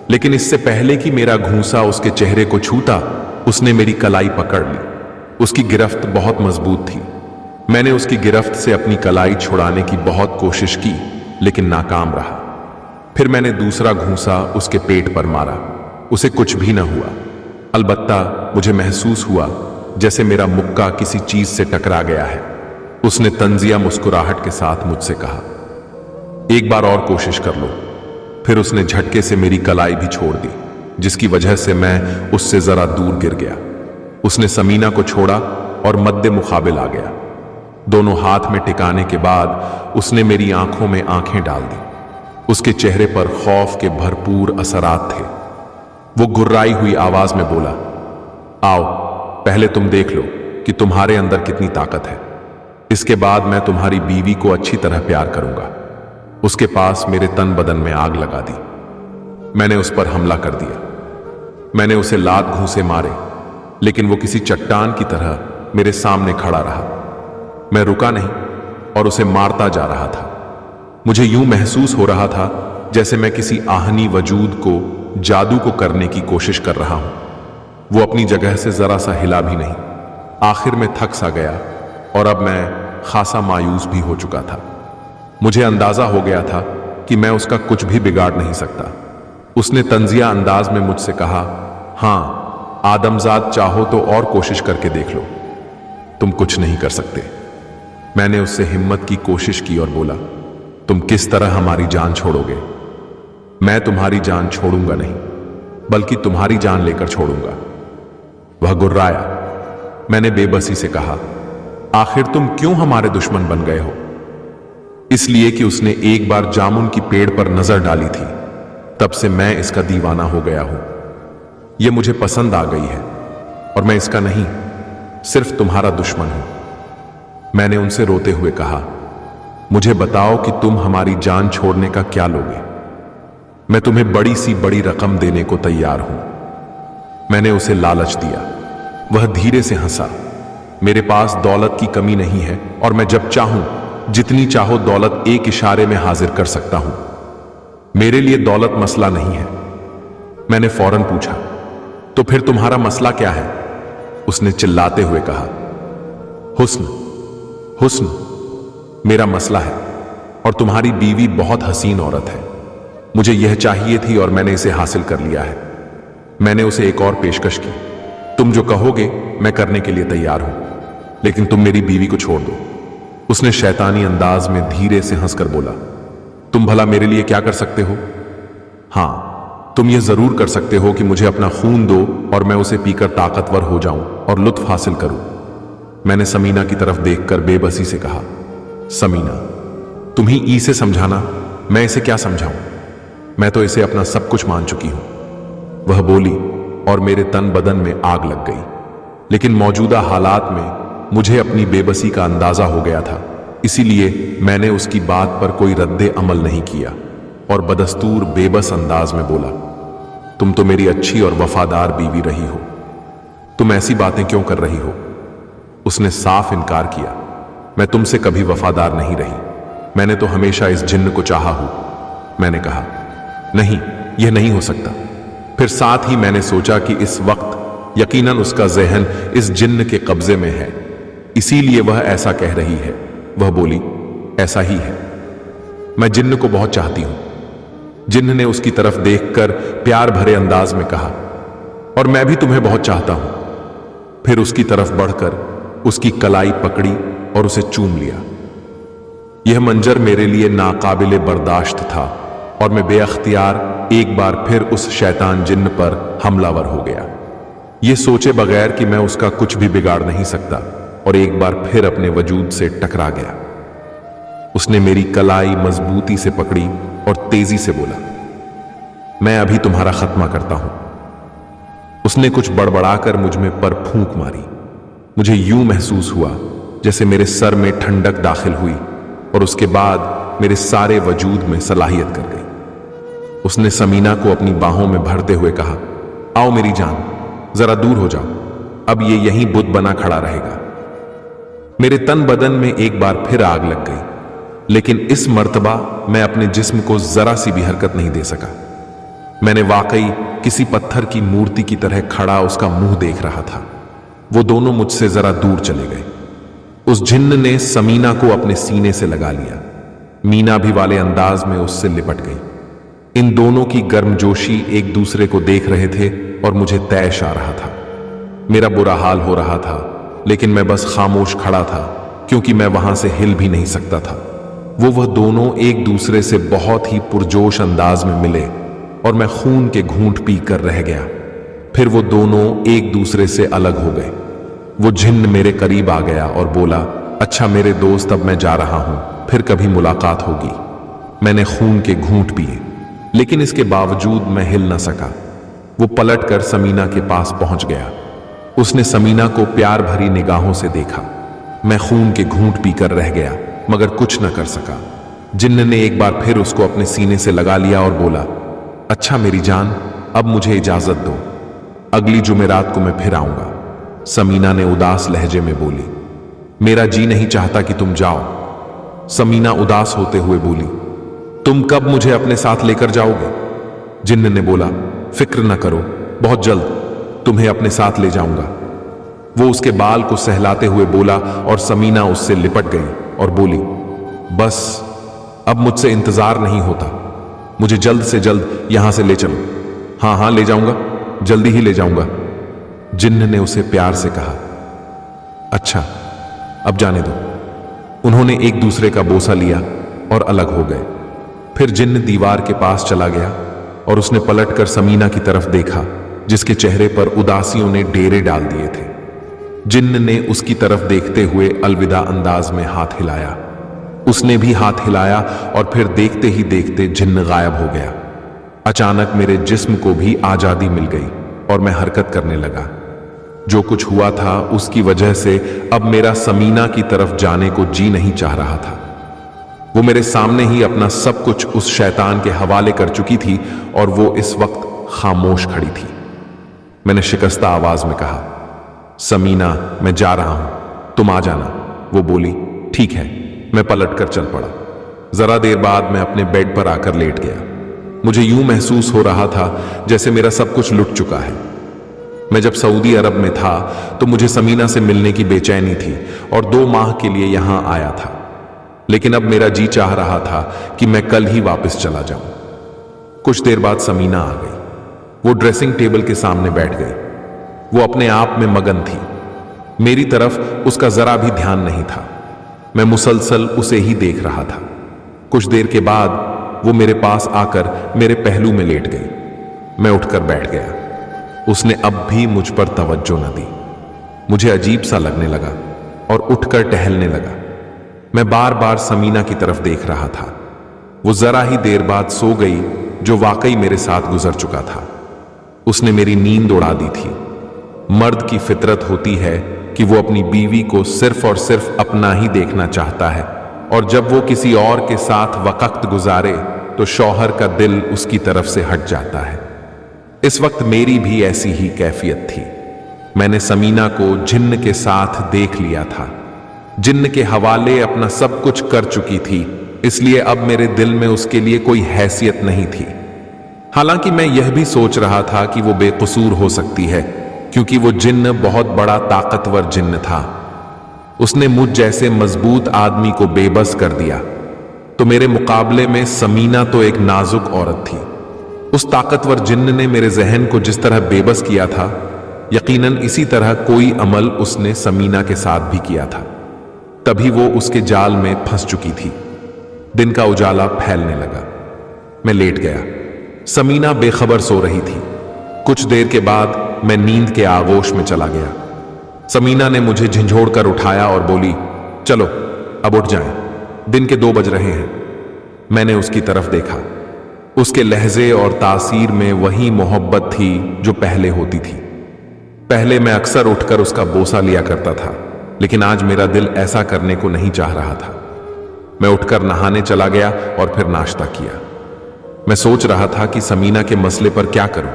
लेकिन इससे पहले कि मेरा घूंसा उसके चेहरे को छूता, उसने मेरी कलाई पकड़ ली। उसकी गिरफ्त बहुत मजबूत थी। मैंने उसकी गिरफ्त से अपनी कलाई छुड़ाने की बहुत कोशिश की, लेकिन नाकाम रहा। फिर मैंने दूसरा घूंसा उसके पेट पर मारा। उसे कुछ भी न हुआ, अलबत्ता मुझे महसूस हुआ जैसे मेरा मुक्का किसी चीज से टकरा गया है। उसने तंजिया मुस्कुराहट के साथ मुझसे कहा, एक बार और कोशिश कर लो। फिर उसने झटके से मेरी कलाई भी छोड़ दी, जिसकी वजह से मैं उससे जरा दूर गिर गया। उसने समीना को छोड़ा और मद्दे मुकाबिल आ गया। दोनों हाथ में टिकाने के बाद उसने मेरी आंखों में आंखें डाल दी। उसके चेहरे पर खौफ के भरपूर असरात थे। वो गुर्राई हुई आवाज में बोला, आओ, पहले तुम देख लो कि तुम्हारे अंदर कितनी ताकत है। इसके बाद मैं तुम्हारी बीवी को अच्छी तरह प्यार करूंगा। उसके पास मेरे तन बदन में आग लगा दी। मैंने उस पर हमला कर दिया। मैंने उसे लात घूंसे मारे, लेकिन वो किसी चट्टान की तरह मेरे सामने खड़ा रहा। मैं रुका नहीं और उसे मारता जा रहा था। मुझे यूं महसूस हो रहा था जैसे मैं किसी आहनी वजूद को जादू को करने की कोशिश कर रहा हूं। वो अपनी जगह से जरा सा हिला भी नहीं। आखिर में थक सा गया और अब मैं खासा मायूस भी हो चुका था। मुझे अंदाजा हो गया था कि मैं उसका कुछ भी बिगाड़ नहीं सकता। उसने तंजिया अंदाज में मुझसे कहा, हां, आदमजाद, चाहो तो और कोशिश करके देख लो। तुम कुछ नहीं कर सकते। मैंने उससे हिम्मत की कोशिश की और बोला, तुम किस तरह हमारी जान छोड़ोगे? मैं तुम्हारी जान छोड़ूंगा नहीं, बल्कि तुम्हारी जान लेकर छोड़ूंगा। वह गुर्राया। मैंने बेबसी से कहा, आखिर तुम क्यों हमारे दुश्मन बन गए हो? इसलिए कि उसने एक बार जामुन की पेड़ पर नजर डाली थी। तब से मैं इसका दीवाना हो गया हूं। यह मुझे पसंद आ गई है और मैं इसका नहीं, सिर्फ तुम्हारा दुश्मन हूं। मैंने उनसे रोते हुए कहा, मुझे बताओ कि तुम हमारी जान छोड़ने का क्या लोगे? मैं तुम्हें बड़ी सी बड़ी रकम देने को तैयार हूं। मैंने उसे लालच दिया। वह धीरे से हंसा। मेरे पास दौलत की कमी नहीं है और मैं जब चाहूं जितनी चाहो दौलत एक इशारे में हाजिर कर सकता हूं। मेरे लिए दौलत मसला नहीं है। मैंने फौरन पूछा, तो फिर तुम्हारा मसला क्या है? उसने चिल्लाते हुए कहा, हुस्न, हुस्न मेरा मसला है और तुम्हारी बीवी बहुत हसीन औरत है। मुझे यह चाहिए थी और मैंने इसे हासिल कर लिया है। मैंने उसे एक और पेशकश की, तुम जो कहोगे मैं करने के लिए तैयार हूं, लेकिन तुम मेरी बीवी को छोड़ दो। उसने शैतानी अंदाज में धीरे से हंसकर बोला, तुम भला मेरे लिए क्या कर सकते हो? हां, तुम यह जरूर कर सकते हो कि मुझे अपना खून दो और मैं उसे पीकर ताकतवर हो जाऊं और लुत्फ हासिल करूं। मैंने समीना की तरफ देखकर बेबसी से कहा, समीना, तुम ही ई से समझाना, मैं इसे क्या समझाऊं? मैं तो इसे अपना सब कुछ मान चुकी हूं। वह बोली और मेरे तन बदन में आग लग गई। लेकिन मौजूदा हालात में मुझे अपनी बेबसी का अंदाजा हो गया था, इसीलिए मैंने उसकी बात पर कोई रद्दे अमल नहीं किया और बदस्तूर बेबस अंदाज में बोला, तुम तो मेरी अच्छी और वफादार बीवी रही हो, तुम ऐसी बातें क्यों कर रही हो? उसने साफ इनकार किया, मैं तुमसे कभी वफादार नहीं रही, मैंने तो हमेशा इस जिन्न को चाहा हूं। मैंने कहा, नहीं, यह नहीं हो सकता। फिर साथ ही मैंने सोचा कि इस वक्त यकीनन उसका ज़हन इस जिन्न के कब्जे में है, इसीलिए वह ऐसा कह रही है। वह बोली, ऐसा ही है, मैं जिन्न को बहुत चाहती हूं। जिन्न ने उसकी तरफ देखकर प्यार भरे अंदाज में कहा, और मैं भी तुम्हें बहुत चाहता हूं। फिर उसकी तरफ बढ़कर उसकी कलाई पकड़ी और उसे चूम लिया। यह मंजर मेरे लिए नाकाबिले बर्दाश्त था और मैं बेअख्तियार एक बार फिर उस शैतान जिन्न पर हमलावर हो गया, यह सोचे बगैर कि मैं उसका कुछ भी बिगाड़ नहीं सकता, और एक बार फिर अपने वजूद से टकरा गया। उसने मेरी कलाई मजबूती से पकड़ी और तेजी से बोला, मैं अभी तुम्हारा खत्मा करता हूं। उसने कुछ बड़बड़ाकर मुझ में पर फूंक मारी। मुझे यूं महसूस हुआ जैसे मेरे सर में ठंडक दाखिल हुई और उसके बाद मेरे सारे वजूद में सलाहियत कर गई। उसने समीना को अपनी बाहों में भरते हुए कहा, आओ मेरी जान, जरा दूर हो जाओ, अब ये यहीं बुत बना खड़ा रहेगा। मेरे तन बदन में एक बार फिर आग लग गई, लेकिन इस मर्तबा मैं अपने जिस्म को जरा सी भी हरकत नहीं दे सका। मैंने वाकई किसी पत्थर की मूर्ति की तरह खड़ा उसका मुंह देख रहा था। वो दोनों मुझसे जरा दूर चले गए। उस जिन्न ने समीना को अपने सीने से लगा लिया। मीना भी वाले अंदाज में उससे लिपट गई। इन दोनों की गर्मजोशी एक दूसरे को देख रहे थे और मुझे तैश आ रहा था। मेरा बुरा हाल हो रहा था, लेकिन मैं बस खामोश खड़ा था, क्योंकि मैं वहां से हिल भी नहीं सकता था। वह दोनों एक दूसरे से बहुत ही पुरजोश अंदाज में मिले और मैं खून के घूंट पी कर रह गया। फिर वो दोनों एक दूसरे से अलग हो गए। वो जिन्न मेरे करीब आ गया और बोला, अच्छा मेरे दोस्त, अब मैं जा रहा हूं, फिर कभी मुलाकात होगी। मैंने खून के घूंट पिए, लेकिन इसके बावजूद मैं हिल न सका। वो पलटकर समीना के पास पहुंच गया। उसने समीना को प्यार भरी निगाहों से देखा। मैं खून के घूंट पीकर रह गया, मगर कुछ न कर सका। जिन्न ने एक बार फिर उसको अपने सीने से लगा लिया और बोला, अच्छा मेरी जान, अब मुझे इजाजत दो, अगली जुमेरात को मैं फिर आऊंगा। समीना ने उदास लहजे में बोली, मेरा जी नहीं चाहता कि तुम जाओ। समीना उदास होते हुए बोली, तुम कब मुझे अपने साथ लेकर जाओगे? जिन्न ने बोला, फिक्र न करो, बहुत जल्द तुम्हें अपने साथ ले जाऊंगा। वो उसके बाल को सहलाते हुए बोला और समीना उससे लिपट गई और बोली, बस अब मुझसे इंतजार नहीं होता, मुझे जल्द से जल्द यहां से ले चलो। हाँ हाँ ले जाऊंगा, जल्दी ही ले जाऊंगा। जिन्न ने उसे प्यार से कहा, अच्छा अब जाने दो। उन्होंने एक दूसरे का बोसा लिया और अलग हो गए। फिर जिन्न दीवार के पास चला गया और उसने पलटकर समीना की तरफ देखा, जिसके चेहरे पर उदासियों ने डेरे डाल दिए थे। जिन्न ने उसकी तरफ देखते हुए अलविदा अंदाज में हाथ हिलाया। उसने भी हाथ हिलाया और फिर देखते ही देखते जिन्न गायब हो गया। अचानक मेरे जिस्म को भी आजादी मिल गई और मैं हरकत करने लगा। जो कुछ हुआ था उसकी वजह से अब मेरा समीना की तरफ जाने को जी नहीं चाह रहा था। वो मेरे सामने ही अपना सब कुछ उस शैतान के हवाले कर चुकी थी और वो इस वक्त खामोश खड़ी थी। मैंने शिकस्ता आवाज में कहा, समीना, मैं जा रहा हूं, तुम आ जाना। वो बोली, ठीक है। मैं पलटकर चल पड़ा। जरा देर बाद मैं अपने बेड पर आकर लेट गया। मुझे यूं महसूस हो रहा था जैसे मेरा सब कुछ लुट चुका है। मैं जब सऊदी अरब में था तो मुझे समीना से मिलने की बेचैनी थी और 2 माह के लिए यहां आया था, लेकिन अब मेरा जी चाह रहा था कि मैं कल ही वापस चला जाऊं। कुछ देर बाद समीना आ गई। वो ड्रेसिंग टेबल के सामने बैठ गई। वो अपने आप में मगन थी। मेरी तरफ उसका जरा भी ध्यान नहीं था। मैं मुसलसल उसे ही देख रहा था। कुछ देर के बाद वो मेरे पास आकर मेरे पहलू में लेट गई। मैं उठकर बैठ गया। उसने अब भी मुझ पर तवज्जो न दी। मुझे अजीब सा लगने लगा और उठकर टहलने लगा। मैं बार बार समीना की तरफ देख रहा था। वो जरा ही देर बाद सो गई, जो वाकई मेरे साथ गुजर चुका था। उसने मेरी नींद उड़ा दी थी। मर्द की फितरत होती है कि वो अपनी बीवी को सिर्फ और सिर्फ अपना ही देखना चाहता है, और जब वो किसी और के साथ वक्त गुजारे तो शौहर का दिल उसकी तरफ से हट जाता है। इस वक्त मेरी भी ऐसी ही कैफियत थी। मैंने समीना को जिन्न के साथ देख लिया था। जिन्न के हवाले अपना सब कुछ कर चुकी थी, इसलिए अब मेरे दिल में उसके लिए कोई हैसियत नहीं थी। हालांकि मैं यह भी सोच रहा था कि वो बेकसूर हो सकती है, क्योंकि वो जिन्न बहुत बड़ा ताकतवर जिन्न था। उसने मुझ जैसे मजबूत आदमी को बेबस कर दिया, तो मेरे मुकाबले में समीना तो एक नाजुक औरत थी। उस ताकतवर जिन्न ने मेरे जहन को जिस तरह बेबस किया था, यकीनन इसी तरह कोई अमल उसने समीना के साथ भी किया था। तभी वो उसके जाल में फंस चुकी थी। दिन का उजाला फैलने लगा। मैं लेट गया। समीना बेखबर सो रही थी। कुछ देर के बाद मैं नींद के आगोश में चला गया। समीना ने मुझे झंझोड़ कर उठाया और बोली, चलो अब उठ जाएं, दिन के 2 बज रहे हैं। मैंने उसकी तरफ देखा। उसके लहजे और तासीर में वही मोहब्बत थी जो पहले होती थी। पहले मैं अक्सर उठकर उसका बोसा लिया करता था, लेकिन आज मेरा दिल ऐसा करने को नहीं चाह रहा था। मैं उठकर नहाने चला गया और फिर नाश्ता किया। मैं सोच रहा था कि समीना के मसले पर क्या करूं।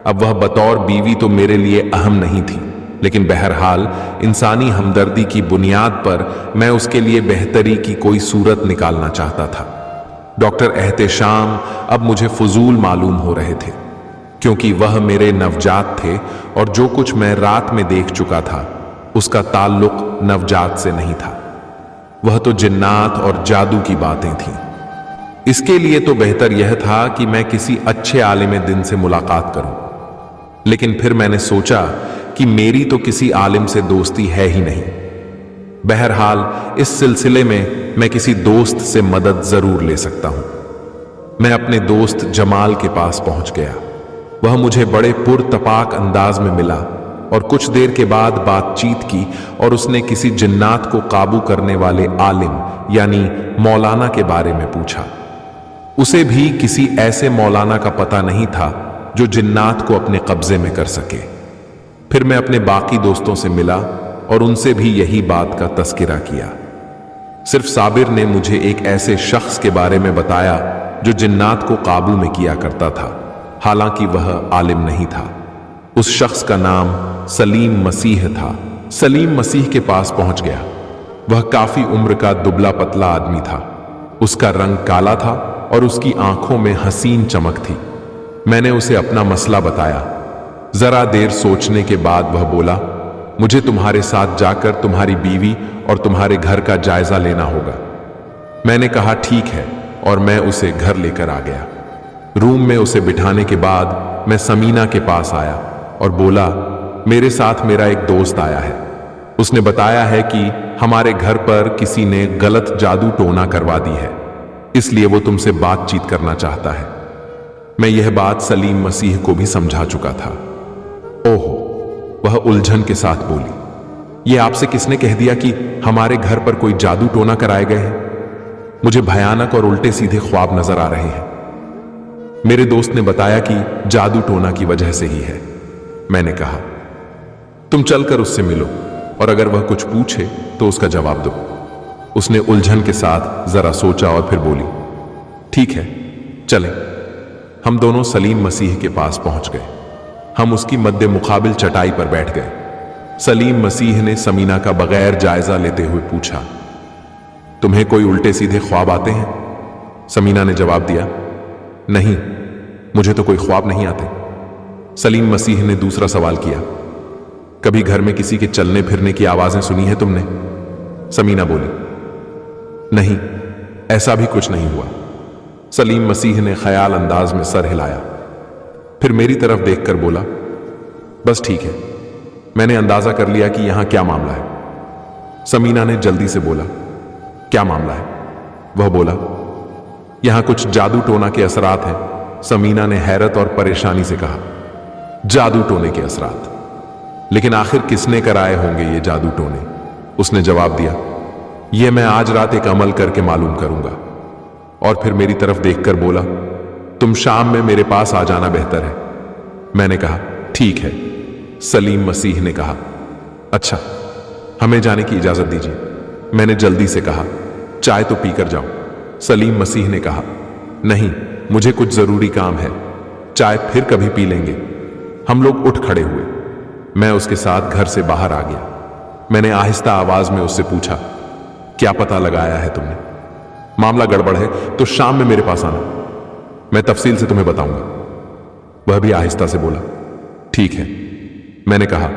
अब वह बतौर बीवी तो मेरे लिए अहम नहीं थी, लेकिन बहरहाल इंसानी हमदर्दी की बुनियाद पर मैं उसके लिए बेहतरी की कोई सूरत निकालना चाहता था। डॉक्टर एहतेशाम अब मुझे फजूल मालूम हो रहे थे, क्योंकि वह मेरे नवजात थे और जो कुछ मैं रात में देख चुका था उसका ताल्लुक नवजात से नहीं था। वह तो जिन्नात और जादू की बातें थीं। इसके लिए तो बेहतर यह था कि मैं किसी अच्छे आलिम दिन से मुलाकात करूं, लेकिन फिर मैंने सोचा कि मेरी तो किसी आलिम से दोस्ती है ही नहीं। बहरहाल इस सिलसिले में मैं किसी दोस्त से मदद जरूर ले सकता हूं। मैं अपने दोस्त जमाल के पास पहुंच गया। वह मुझे बड़े पुरतपाक अंदाज में मिला और कुछ देर के बाद बातचीत की, और उसने किसी जिन्नात को काबू करने वाले आलिम यानी मौलाना के बारे में पूछा। उसे भी किसी ऐसे मौलाना का पता नहीं था जो जिन्नात को अपने कब्जे में कर सके। फिर मैं अपने बाकी दोस्तों से मिला और उनसे भी यही बात का तस्करा किया। सिर्फ साबिर ने मुझे एक ऐसे शख्स के बारे में बताया जो जिन्नात को काबू में किया करता था, हालांकि वह आलिम नहीं था। उस शख्स का नाम सलीम मसीह था। सलीम मसीह के पास पहुंच गया। वह काफी उम्र का दुबला पतला आदमी था। उसका रंग काला था और उसकी आंखों में हसीन चमक थी। मैंने उसे अपना मसला बताया। जरा देर सोचने के बाद वह बोला, मुझे तुम्हारे साथ जाकर तुम्हारी बीवी और तुम्हारे घर का जायजा लेना होगा। मैंने कहा ठीक है, और मैं उसे घर लेकर आ गया। रूम में उसे बिठाने के बाद मैं समीना के पास आया और बोला, मेरे साथ मेरा एक दोस्त आया है। उसने बताया है कि हमारे घर पर किसी ने गलत जादू टोना करवा दी है, इसलिए वो तुमसे बातचीत करना चाहता है। मैं यह बात सलीम मसीह को भी समझा चुका था। ओहो, वह उलझन के साथ बोली, यह आपसे किसने कह दिया कि हमारे घर पर कोई जादू टोना कराए गए हैं? मुझे भयानक और उल्टे सीधे ख्वाब नजर आ रहे हैं। मेरे दोस्त ने बताया कि जादू टोना की वजह से ही है। मैंने कहा, तुम चलकर उससे मिलो और अगर वह कुछ पूछे तो उसका जवाब दो। उसने उलझन के साथ जरा सोचा और फिर बोली, ठीक है, चलें। हम दोनों सलीम मसीह के पास पहुंच गए। हम उसकी मध्य मुकाबिल चटाई पर बैठ गए। सलीम मसीह ने समीना का बगैर जायजा लेते हुए पूछा, तुम्हें कोई उल्टे सीधे ख्वाब आते हैं? समीना ने जवाब दिया, नहीं, मुझे तो कोई ख्वाब नहीं आते। सलीम मसीह ने दूसरा सवाल किया, कभी घर में किसी के चलने फिरने की आवाजें सुनी है तुमने? समीना बोली, नहीं, ऐसा भी कुछ नहीं हुआ। सलीम मसीह ने ख्याल अंदाज में सर हिलाया, फिर मेरी तरफ देखकर बोला, बस ठीक है, मैंने अंदाजा कर लिया कि यहां क्या मामला है। समीना ने जल्दी से बोला, क्या मामला है? वह बोला, यहां कुछ जादू टोना के असरात हैं। समीना ने हैरत और परेशानी से कहा, जादू टोने के असरात? लेकिन आखिर किसने कराए होंगे ये जादू टोने? उसने जवाब दिया, ये मैं आज रात एक अमल करके मालूम करूंगा। और फिर मेरी तरफ देखकर बोला, तुम शाम में मेरे पास आ जाना बेहतर है। मैंने कहा, ठीक है। सलीम मसीह ने कहा, अच्छा, हमें जाने की इजाजत दीजिए। मैंने जल्दी से कहा, चाय तो पीकर जाओ। सलीम मसीह ने कहा, नहीं, मुझे कुछ जरूरी काम है, चाय फिर कभी पी लेंगे। हम लोग उठ खड़े हुए। मैं उसके साथ घर से बाहर आ गया। मैंने आहिस्ता आवाज में उससे पूछा, क्या पता लगाया है तुमने? मामला गड़बड़ है तो शाम में मेरे पास आना, मैं तफसील से तुम्हें बताऊंगा। वह भी आहिस्ता से बोला, ठीक है। मैंने कहा,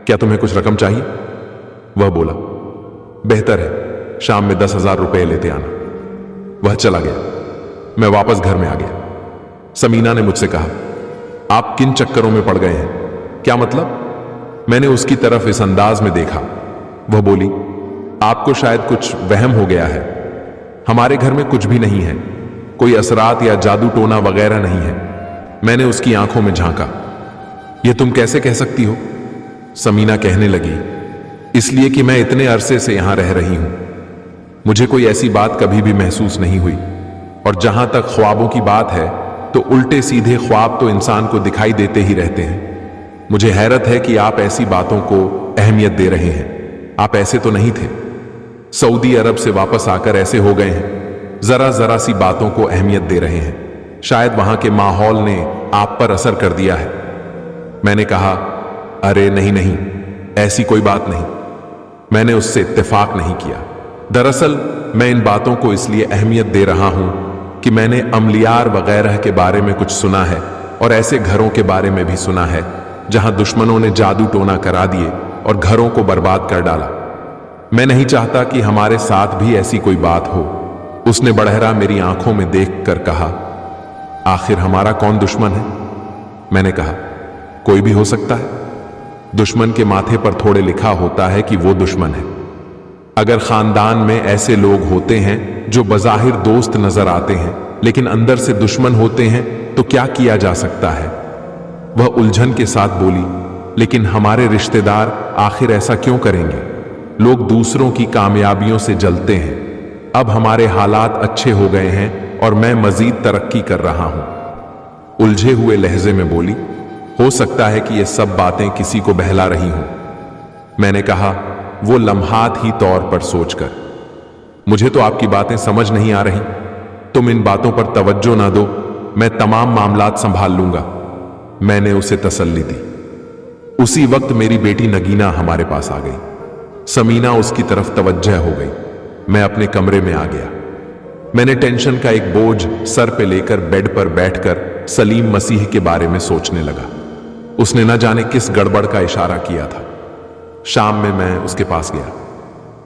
क्या तुम्हें कुछ रकम चाहिए? वह बोला, बेहतर है, शाम में 10,000 रुपए लेते आना। वह चला गया। मैं वापस घर में आ गया। समीना ने मुझसे कहा, आप किन चक्करों में पड़ गए हैं? क्या मतलब? मैंने उसकी तरफ इस अंदाज में देखा। वह बोली, आपको शायद कुछ वहम हो गया है। हमारे घर में कुछ भी नहीं है, कोई असरात या जादू टोना वगैरह नहीं है। मैंने उसकी आंखों में झांका। यह तुम कैसे कह सकती हो? समीना कहने लगी, इसलिए कि मैं इतने अरसे से यहां रह रही हूं। मुझे कोई ऐसी बात कभी भी महसूस नहीं हुई। और जहां तक ख्वाबों की बात है तो उल्टे सीधे ख्वाब तो इंसान को दिखाई देते ही रहते हैं। मुझे हैरत है कि आप ऐसी बातों को अहमियत दे रहे हैं। आप ऐसे तो नहीं थे। सऊदी अरब से वापस आकर ऐसे हो गए हैं, जरा जरा सी बातों को अहमियत दे रहे हैं। शायद वहां के माहौल ने आप पर असर कर दिया है। मैंने कहा, अरे नहीं नहीं, ऐसी कोई बात नहीं। मैंने उससे इत्तेफाक नहीं किया। दरअसल मैं इन बातों को इसलिए अहमियत दे रहा हूं कि मैंने अमलियार वगैरह के बारे में कुछ सुना है और ऐसे घरों के बारे में भी सुना है जहां दुश्मनों ने जादू टोना करा दिए और घरों को बर्बाद कर डाला। मैं नहीं चाहता कि हमारे साथ भी ऐसी कोई बात हो। उसने बड़हरा मेरी आंखों में देखकर कहा, आखिर हमारा कौन दुश्मन है? मैंने कहा, कोई भी हो सकता है। दुश्मन के माथे पर थोड़े लिखा होता है कि वो दुश्मन है। अगर खानदान में ऐसे लोग होते हैं जो बज़ाहिर दोस्त नजर आते हैं लेकिन अंदर से दुश्मन होते हैं तो क्या किया जा सकता है? वह उलझन के साथ बोली, लेकिन हमारे रिश्तेदार आखिर ऐसा क्यों करेंगे? लोग दूसरों की कामयाबियों से जलते हैं। अब हमारे हालात अच्छे हो गए हैं और मैं मजीद तरक्की कर रहा हूं। उलझे हुए लहजे में बोली, हो सकता है कि ये सब बातें किसी को बहला रही हों। मैंने कहा, वो लम्हात ही तौर पर सोचकर, मुझे तो आपकी बातें समझ नहीं आ रही। तुम इन बातों पर तवज्जो ना दो, मैं तमाम मामलात संभाल लूंगा। मैंने उसे तसल्ली दी। उसी वक्त मेरी बेटी नगीना हमारे पास आ गई। समीना उसकी तरफ तवज्जह हो गई। मैं अपने कमरे में आ गया। मैंने टेंशन का एक बोझ सर पे लेकर बेड पर बैठकर सलीम मसीह के बारे में सोचने लगा। उसने न जाने किस गड़बड़ का इशारा किया था। शाम में मैं उसके पास गया।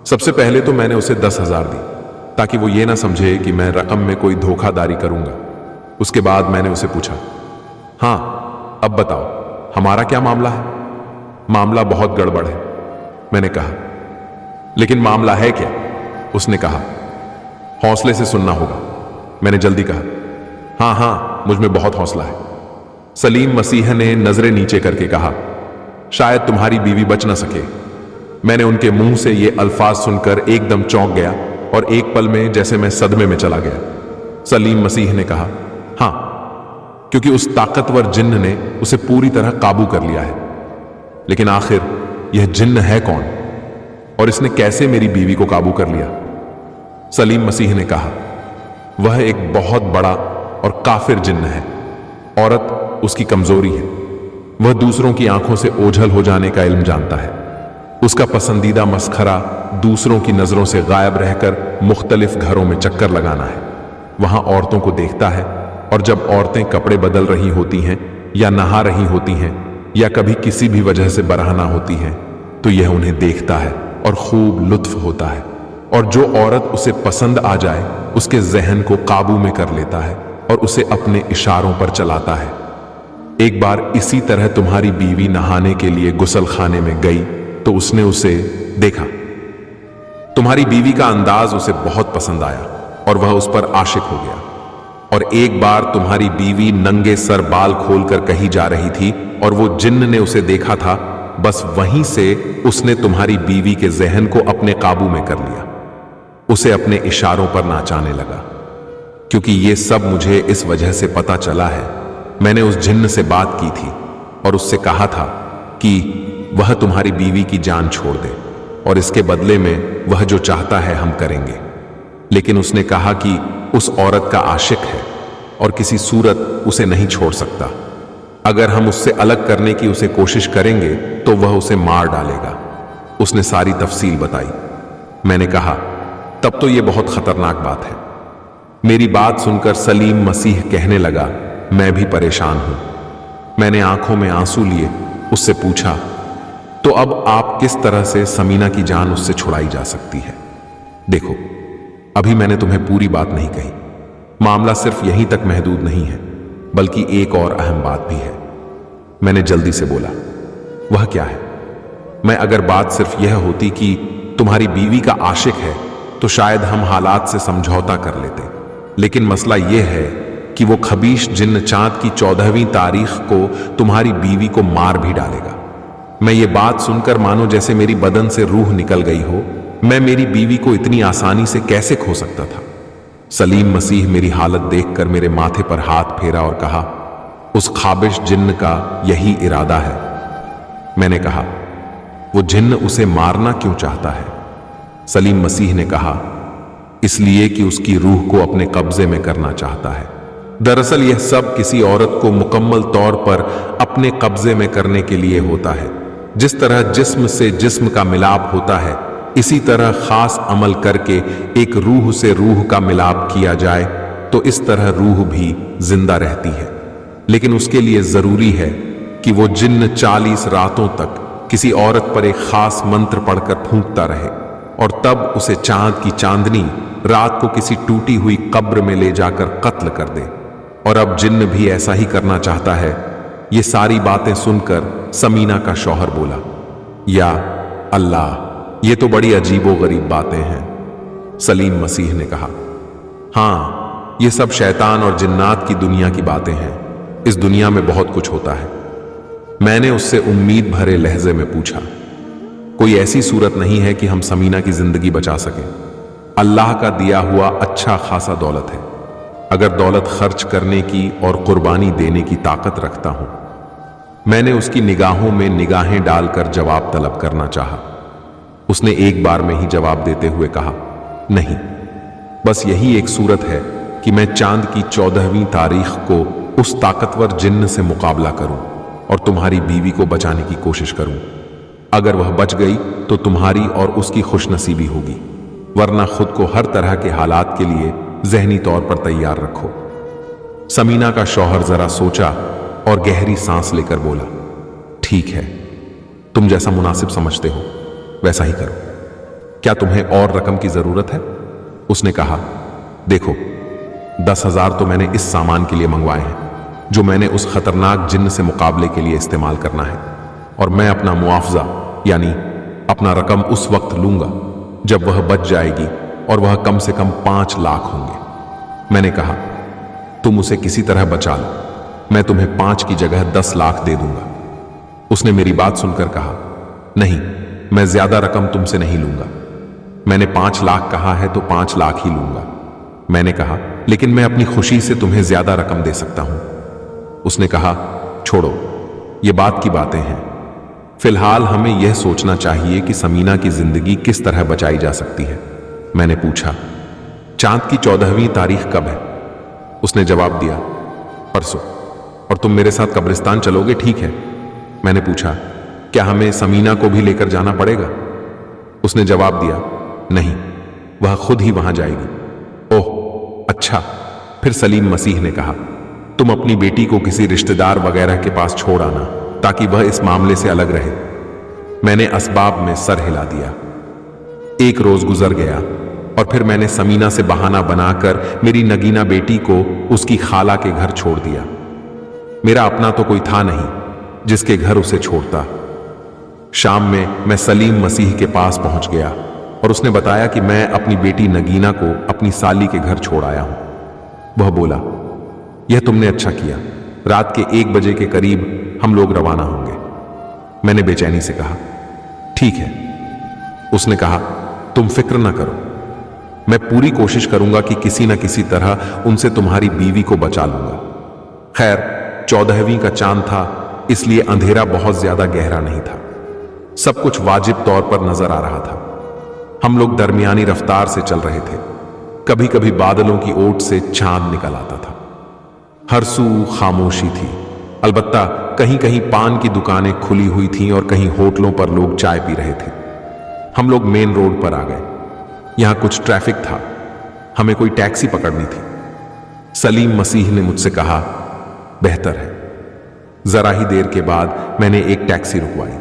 सबसे पहले तो मैंने उसे 10,000 दी ताकि वो ये ना समझे कि मैं रकम में कोई धोखाधड़ी करूंगा। उसके बाद मैंने उसे पूछा, हाँ, अब बताओ, हमारा क्या मामला है? मामला बहुत गड़बड़ है, मैंने कहा। लेकिन मामला है क्या? उसने कहा। हौसले से सुनना होगा, मैंने जल्दी कहा। हाँ हाँ, मुझ में बहुत हौसला है। सलीम मसीह ने नजरें नीचे करके कहा, शायद तुम्हारी बीवी बच ना सके। मैंने उनके मुंह से ये अल्फाज सुनकर एकदम चौंक गया और एक पल में जैसे मैं सदमे में चला गया। सलीम मसीह ने कहा, हाँ, क्योंकि उस ताकतवर जिन्न ने उसे पूरी तरह काबू कर लिया है। लेकिन आखिर यह जिन्न है कौन और इसने कैसे मेरी बीवी को काबू कर लिया? सलीम मसीह ने कहा, वह एक बहुत बड़ा और काफिर जिन्न है। औरत उसकी कमजोरी है। वह दूसरों की आंखों से ओझल हो जाने का इल्म जानता है। उसका पसंदीदा मस्खरा दूसरों की नजरों से गायब रहकर मुख्तलिफ घरों में चक्कर लगाना है। वहां औरतों को देखता है और जब औरतें कपड़े बदल रही होती हैं या नहा रही होती हैं या कभी किसी भी वजह से बरहना होती हैं तो यह उन्हें देखता है और खूब लुत्फ होता है। और जो औरत उसे पसंद आ जाए उसके जहन को काबू में कर लेता है और उसे अपने इशारों पर चलाता है। एक बार इसी तरह तुम्हारी बीवी नहाने के लिए गुसल खाने में गई तो उसने उसे देखा। तुम्हारी बीवी का अंदाज उसे बहुत पसंद आया और वह उस पर आशिक हो गया। और एक बार तुम्हारी बीवी नंगे सर बाल खोलकर कहीं जा रही थी और वो जिन्न ने उसे देखा था। बस वहीं से उसने तुम्हारी बीवी के जहन को अपने काबू में कर लिया। उसे अपने इशारों पर नाचाने लगा। क्योंकि ये सब मुझे इस वजह से पता चला है, मैंने उस जिन्न से बात की थी और उससे कहा था कि वह तुम्हारी बीवी की जान छोड़ दे और इसके बदले में वह जो चाहता है हम करेंगे। लेकिन उसने कहा कि उस औरत का आशिक है और किसी सूरत उसे नहीं छोड़ सकता। अगर हम उससे अलग करने की उसे कोशिश करेंगे तो वह उसे मार डालेगा। उसने सारी तफसील बताई। मैंने कहा, तब तो यह बहुत खतरनाक बात है। मेरी बात सुनकर सलीम मसीह कहने लगा, मैं भी परेशान हूं। मैंने आंखों में आंसू लिए उससे पूछा, तो अब आप किस तरह से समीना की जान उससे छुड़ाई जा सकती है? देखो, अभी मैंने तुम्हें पूरी बात नहीं कही। मामला सिर्फ यहीं तक महदूद नहीं है, बल्कि एक और अहम बात भी है। मैंने जल्दी से बोला, वह क्या है? मैं अगर बात सिर्फ यह होती कि तुम्हारी बीवी का आशिक है तो शायद हम हालात से समझौता कर लेते, लेकिन मसला यह है कि वो खबीश जिन्न चांद की 14वीं तारीख को तुम्हारी बीवी को मार भी डालेगा। मैं ये बात सुनकर मानो जैसे मेरी बदन से रूह निकल गई हो। मैं मेरी बीवी को इतनी आसानी से कैसे खो सकता था? सलीम मसीह मेरी हालत देखकर मेरे माथे पर हाथ फेरा और कहा, उस खाबिश जिन्न का यही इरादा है। मैंने कहा, वो जिन्न उसे मारना क्यों चाहता है? सलीम मसीह ने कहा, इसलिए कि उसकी रूह को अपने कब्जे में करना चाहता है। दरअसल यह सब किसी औरत को मुकम्मल तौर पर अपने कब्जे में करने के लिए होता है। जिस तरह जिस्म से जिस्म का मिलाप होता है, इसी तरह खास अमल करके एक रूह से रूह का मिलाप किया जाए तो इस तरह रूह भी जिंदा रहती है। लेकिन उसके लिए जरूरी है कि वो जिन्न 40 रातों तक किसी औरत पर एक खास मंत्र पढ़कर फूंकता रहे और तब उसे चांद की चांदनी रात को किसी टूटी हुई कब्र में ले जाकर कत्ल कर दे। और अब जिन्न भी ऐसा ही करना चाहता है। ये सारी बातें सुनकर समीना का शौहर बोला, या अल्लाह, ये तो बड़ी अजीबो गरीब बातें हैं। सलीम मसीह ने कहा, हाँ, ये सब शैतान और जिन्नात की दुनिया की बातें हैं। इस दुनिया में बहुत कुछ होता है। मैंने उससे उम्मीद भरे लहजे में पूछा, कोई ऐसी सूरत नहीं है कि हम समीना की जिंदगी बचा सकें? अल्लाह का दिया हुआ अच्छा खासा दौलत है। अगर दौलत खर्च करने की और कुर्बानी देने की ताकत रखता हूं। मैंने उसकी निगाहों में निगाहें डालकर जवाब तलब करना चाहा। उसने एक बार में ही जवाब देते हुए कहा, नहीं, बस यही एक सूरत है कि मैं चांद की 14वीं तारीख को उस ताकतवर जिन्न से मुकाबला करूं और तुम्हारी बीवी को बचाने की कोशिश करूं। अगर वह बच गई तो तुम्हारी और उसकी खुशनसीबी होगी, वरना खुद को हर तरह के हालात के लिए जहनी तौर पर तैयार रखो। समीना का शौहर जरा सोचा और गहरी सांस लेकर बोला, ठीक है, तुम जैसा मुनासिब समझते हो वैसा ही करो। क्या तुम्हें और रकम की जरूरत है? उसने कहा, देखो, 10,000 तो मैंने इस सामान के लिए मंगवाए हैं जो मैंने उस खतरनाक जिन्न से मुकाबले के लिए इस्तेमाल करना है, और मैं अपना मुआवजा यानी अपना रकम उस वक्त लूंगा जब वह बच जाएगी और वह कम से कम 5 लाख होंगे। मैंने कहा, तुम उसे किसी तरह बचा लो, मैं तुम्हें 5 की जगह 10 लाख दे दूंगा। उसने मेरी बात सुनकर कहा, नहीं, मैं ज्यादा रकम तुमसे नहीं लूंगा। मैंने 5 लाख कहा है तो 5 लाख ही लूंगा। मैंने कहा, लेकिन मैं अपनी खुशी से तुम्हें ज्यादा रकम दे सकता हूं। उसने कहा, छोड़ो, ये बात की बातें हैं। फिलहाल हमें यह सोचना चाहिए कि समीना की जिंदगी किस तरह बचाई जा सकती है। मैंने पूछा, चांद की 14वीं तारीख कब है? उसने जवाब दिया, परसों। और तुम मेरे साथ कब्रिस्तान चलोगे, ठीक है? मैंने पूछा, क्या हमें समीना को भी लेकर जाना पड़ेगा? उसने जवाब दिया, नहीं, वह खुद ही वहां जाएगी। ओह अच्छा। फिर सलीम मसीह ने कहा, तुम अपनी बेटी को किसी रिश्तेदार वगैरह के पास छोड़ आना ताकि वह इस मामले से अलग रहे। मैंने असबाब में सर हिला दिया। एक रोज गुजर गया और फिर मैंने समीना से बहाना बनाकर मेरी नगीना बेटी को उसकी खाला के घर छोड़ दिया। मेरा अपना तो कोई था नहीं जिसके घर उसे छोड़ता। शाम में मैं सलीम मसीह के पास पहुंच गया और उसने बताया कि मैं अपनी बेटी नगीना को अपनी साली के घर छोड़ आया हूं। वह बोला, यह तुमने अच्छा किया। रात के 1 बजे के करीब हम लोग रवाना होंगे। मैंने बेचैनी से कहा, ठीक है। उसने कहा, तुम फिक्र ना करो, मैं पूरी कोशिश करूंगा कि किसी न किसी तरह उनसे तुम्हारी बीवी को बचा लूंगा। खैर 14वीं का चांद था, इसलिए अंधेरा बहुत ज्यादा गहरा नहीं था। सब कुछ वाजिब तौर पर नजर आ रहा था। हम लोग दरमियानी रफ्तार से चल रहे थे। कभी कभी बादलों की ओट से चांद निकल आता था। हर सू खामोशी थी। अलबत्ता कहीं कहीं पान की दुकानें खुली हुई थीं और कहीं होटलों पर लोग चाय पी रहे थे। हम लोग मेन रोड पर आ गए। यहां कुछ ट्रैफिक था, हमें कोई टैक्सी पकड़नी थी। सलीम मसीह ने मुझसे कहा, बेहतर है। जरा ही देर के बाद मैंने एक टैक्सी रुकवाई।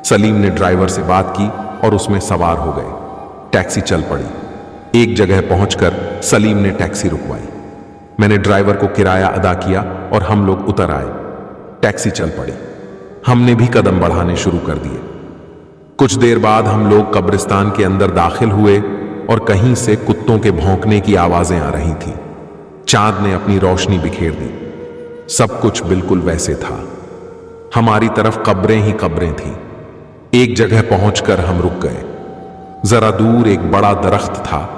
सलीम ने ड्राइवर से बात की और उसमें सवार हो गए। टैक्सी चल पड़ी। एक जगह पहुंचकर सलीम ने टैक्सी रुकवाई। मैंने ड्राइवर को किराया अदा किया और हम लोग उतर आए। टैक्सी चल पड़ी। हमने भी कदम बढ़ाने शुरू कर दिए। कुछ देर बाद हम लोग कब्रिस्तान के अंदर दाखिल हुए और कहीं से कुत्तों के भौंकने की आवाजें आ रही थीं। चांद ने अपनी रोशनी बिखेर दी। सब कुछ बिल्कुल वैसे था। हमारी तरफ कब्रें ही कब्रें थीं। एक जगह पहुंचकर हम रुक गए। जरा दूर एक बड़ा दरख्त था।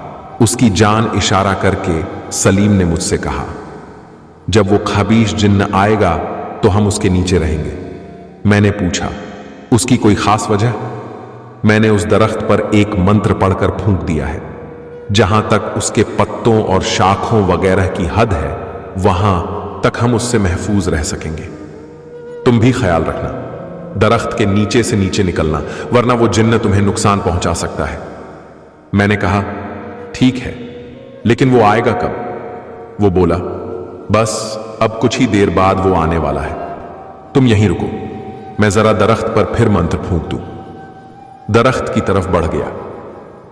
उसकी जान इशारा करके सलीम ने मुझसे कहा, जब वो खबीश जिन्न आएगा तो हम उसके नीचे रहेंगे। मैंने पूछा, उसकी कोई खास वजह? मैंने उस दरख्त पर एक मंत्र पढ़कर फूंक दिया है। जहां तक उसके पत्तों और शाखों वगैरह की हद है, वहां तक हम उससे महफूज रह सकेंगे। तुम भी ख्याल रखना, दरख्त के नीचे से नीचे निकलना, वरना वो जिन्न तुम्हें नुकसान पहुंचा सकता है। मैंने कहा, ठीक है, लेकिन वो आएगा कब? वो बोला, बस अब कुछ ही देर बाद वो आने वाला है। तुम यहीं रुको, मैं जरा दरख्त पर फिर मंत्र फूंक दूं। दरख्त की तरफ बढ़ गया।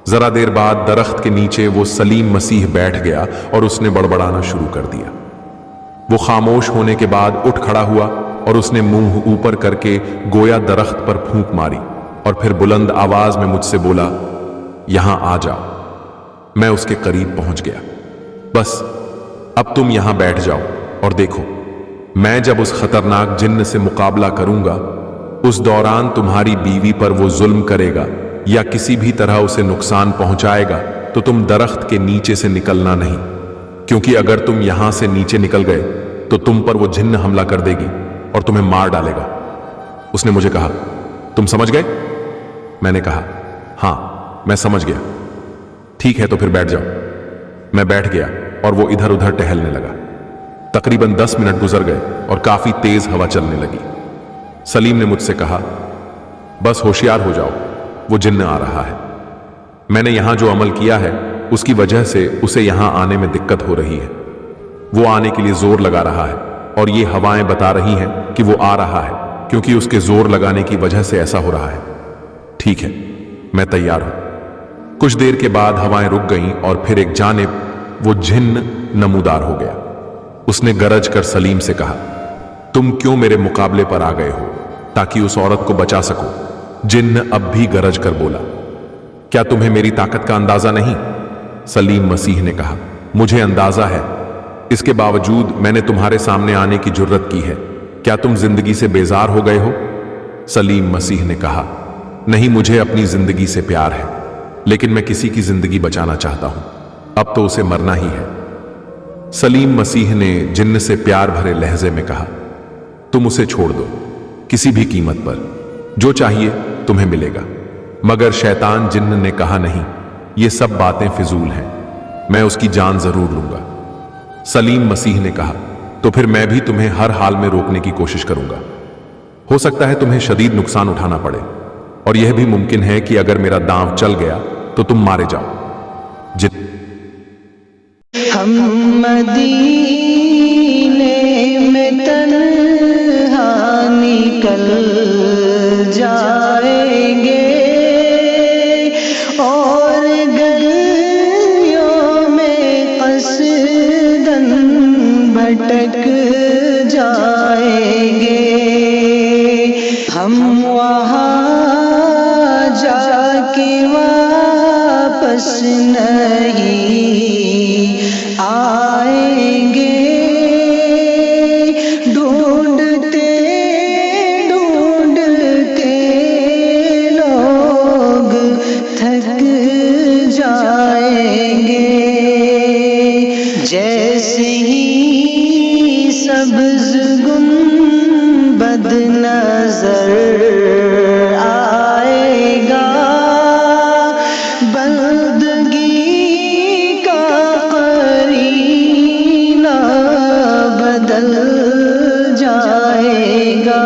जरा देर बाद दरख्त के नीचे वो सलीम मसीह बैठ गया और उसने बड़बड़ाना शुरू कर दिया। वो खामोश होने के बाद उठ खड़ा हुआ और उसने मुंह ऊपर करके गोया दरख्त पर फूंक मारी और फिर बुलंद आवाज में मुझसे बोला, यहां आ जाओ। मैं उसके करीब पहुंच गया। बस अब तुम यहां बैठ जाओ और देखो, मैं जब उस खतरनाक जिन्न से मुकाबला करूंगा, उस दौरान तुम्हारी बीवी पर वो जुल्म करेगा या किसी भी तरह उसे नुकसान पहुंचाएगा तो तुम दरख्त के नीचे से निकलना नहीं, क्योंकि अगर तुम यहां से नीचे निकल गए तो तुम पर वो जिन्न हमला कर देगी और तुम्हें मार डालेगा। उसने मुझे कहा, तुम समझ गए? मैंने कहा, हां, मैं समझ गया। ठीक है, तो फिर बैठ जाओ। मैं बैठ गया और वो इधर उधर टहलने लगा। तकरीबन 10 मिनट गुजर गए और काफी तेज हवा चलने लगी। सलीम ने मुझसे कहा, बस होशियार हो जाओ, वो जिन्न आ रहा है। मैंने यहां जो अमल किया है उसकी वजह से उसे यहां आने में दिक्कत हो रही है। वो आने के लिए जोर लगा रहा है और ये हवाएं बता रही हैं कि वो आ रहा है, क्योंकि उसके जोर लगाने की वजह से ऐसा हो रहा है। ठीक है, मैं तैयार हूं। कुछ देर के बाद हवाएं रुक गईं और फिर एक जानिब वो जिन्न नमूदार हो गया। उसने गरज कर सलीम से कहा, तुम क्यों मेरे मुकाबले पर आ गए हो ताकि उस औरत को बचा सको? जिन्न अब भी गरज कर बोला, क्या तुम्हें मेरी ताकत का अंदाजा नहीं? सलीम मसीह ने कहा, मुझे अंदाजा है, इसके बावजूद मैंने तुम्हारे सामने आने की जुर्रत की है। क्या तुम जिंदगी से बेजार हो गए हो? सलीम मसीह ने कहा, नहीं, मुझे अपनी जिंदगी से प्यार है, लेकिन मैं किसी की जिंदगी बचाना चाहता हूं। अब तो उसे मरना ही है। सलीम मसीह ने जिन्न से प्यार भरे लहजे में कहा, तुम उसे छोड़ दो, किसी भी कीमत पर। जो चाहिए तुम्हें मिलेगा। मगर शैतान जिन्न ने कहा, नहीं, ये सब बातें फिजूल हैं, मैं उसकी जान जरूर लूंगा। सलीम मसीह ने कहा, तो फिर मैं भी तुम्हें हर हाल में रोकने की कोशिश करूंगा। हो सकता है तुम्हें शदीद नुकसान उठाना पड़े, और यह भी मुमकिन है कि अगर मेरा दांव चल गया तो तुम मारे जाओ। हम मदीने में तन्हा निकल जाएंगे और गलियों में कसदन भटक जाएंगे। हम वहाँ जाके वापस नहीं आएंगे। ढूंढते ढूंढते लोग थक जाएंगे। जैसे ही सब्ज़ गुंबद नजर आएगा, बंदगी का करीना बदल जाएगा।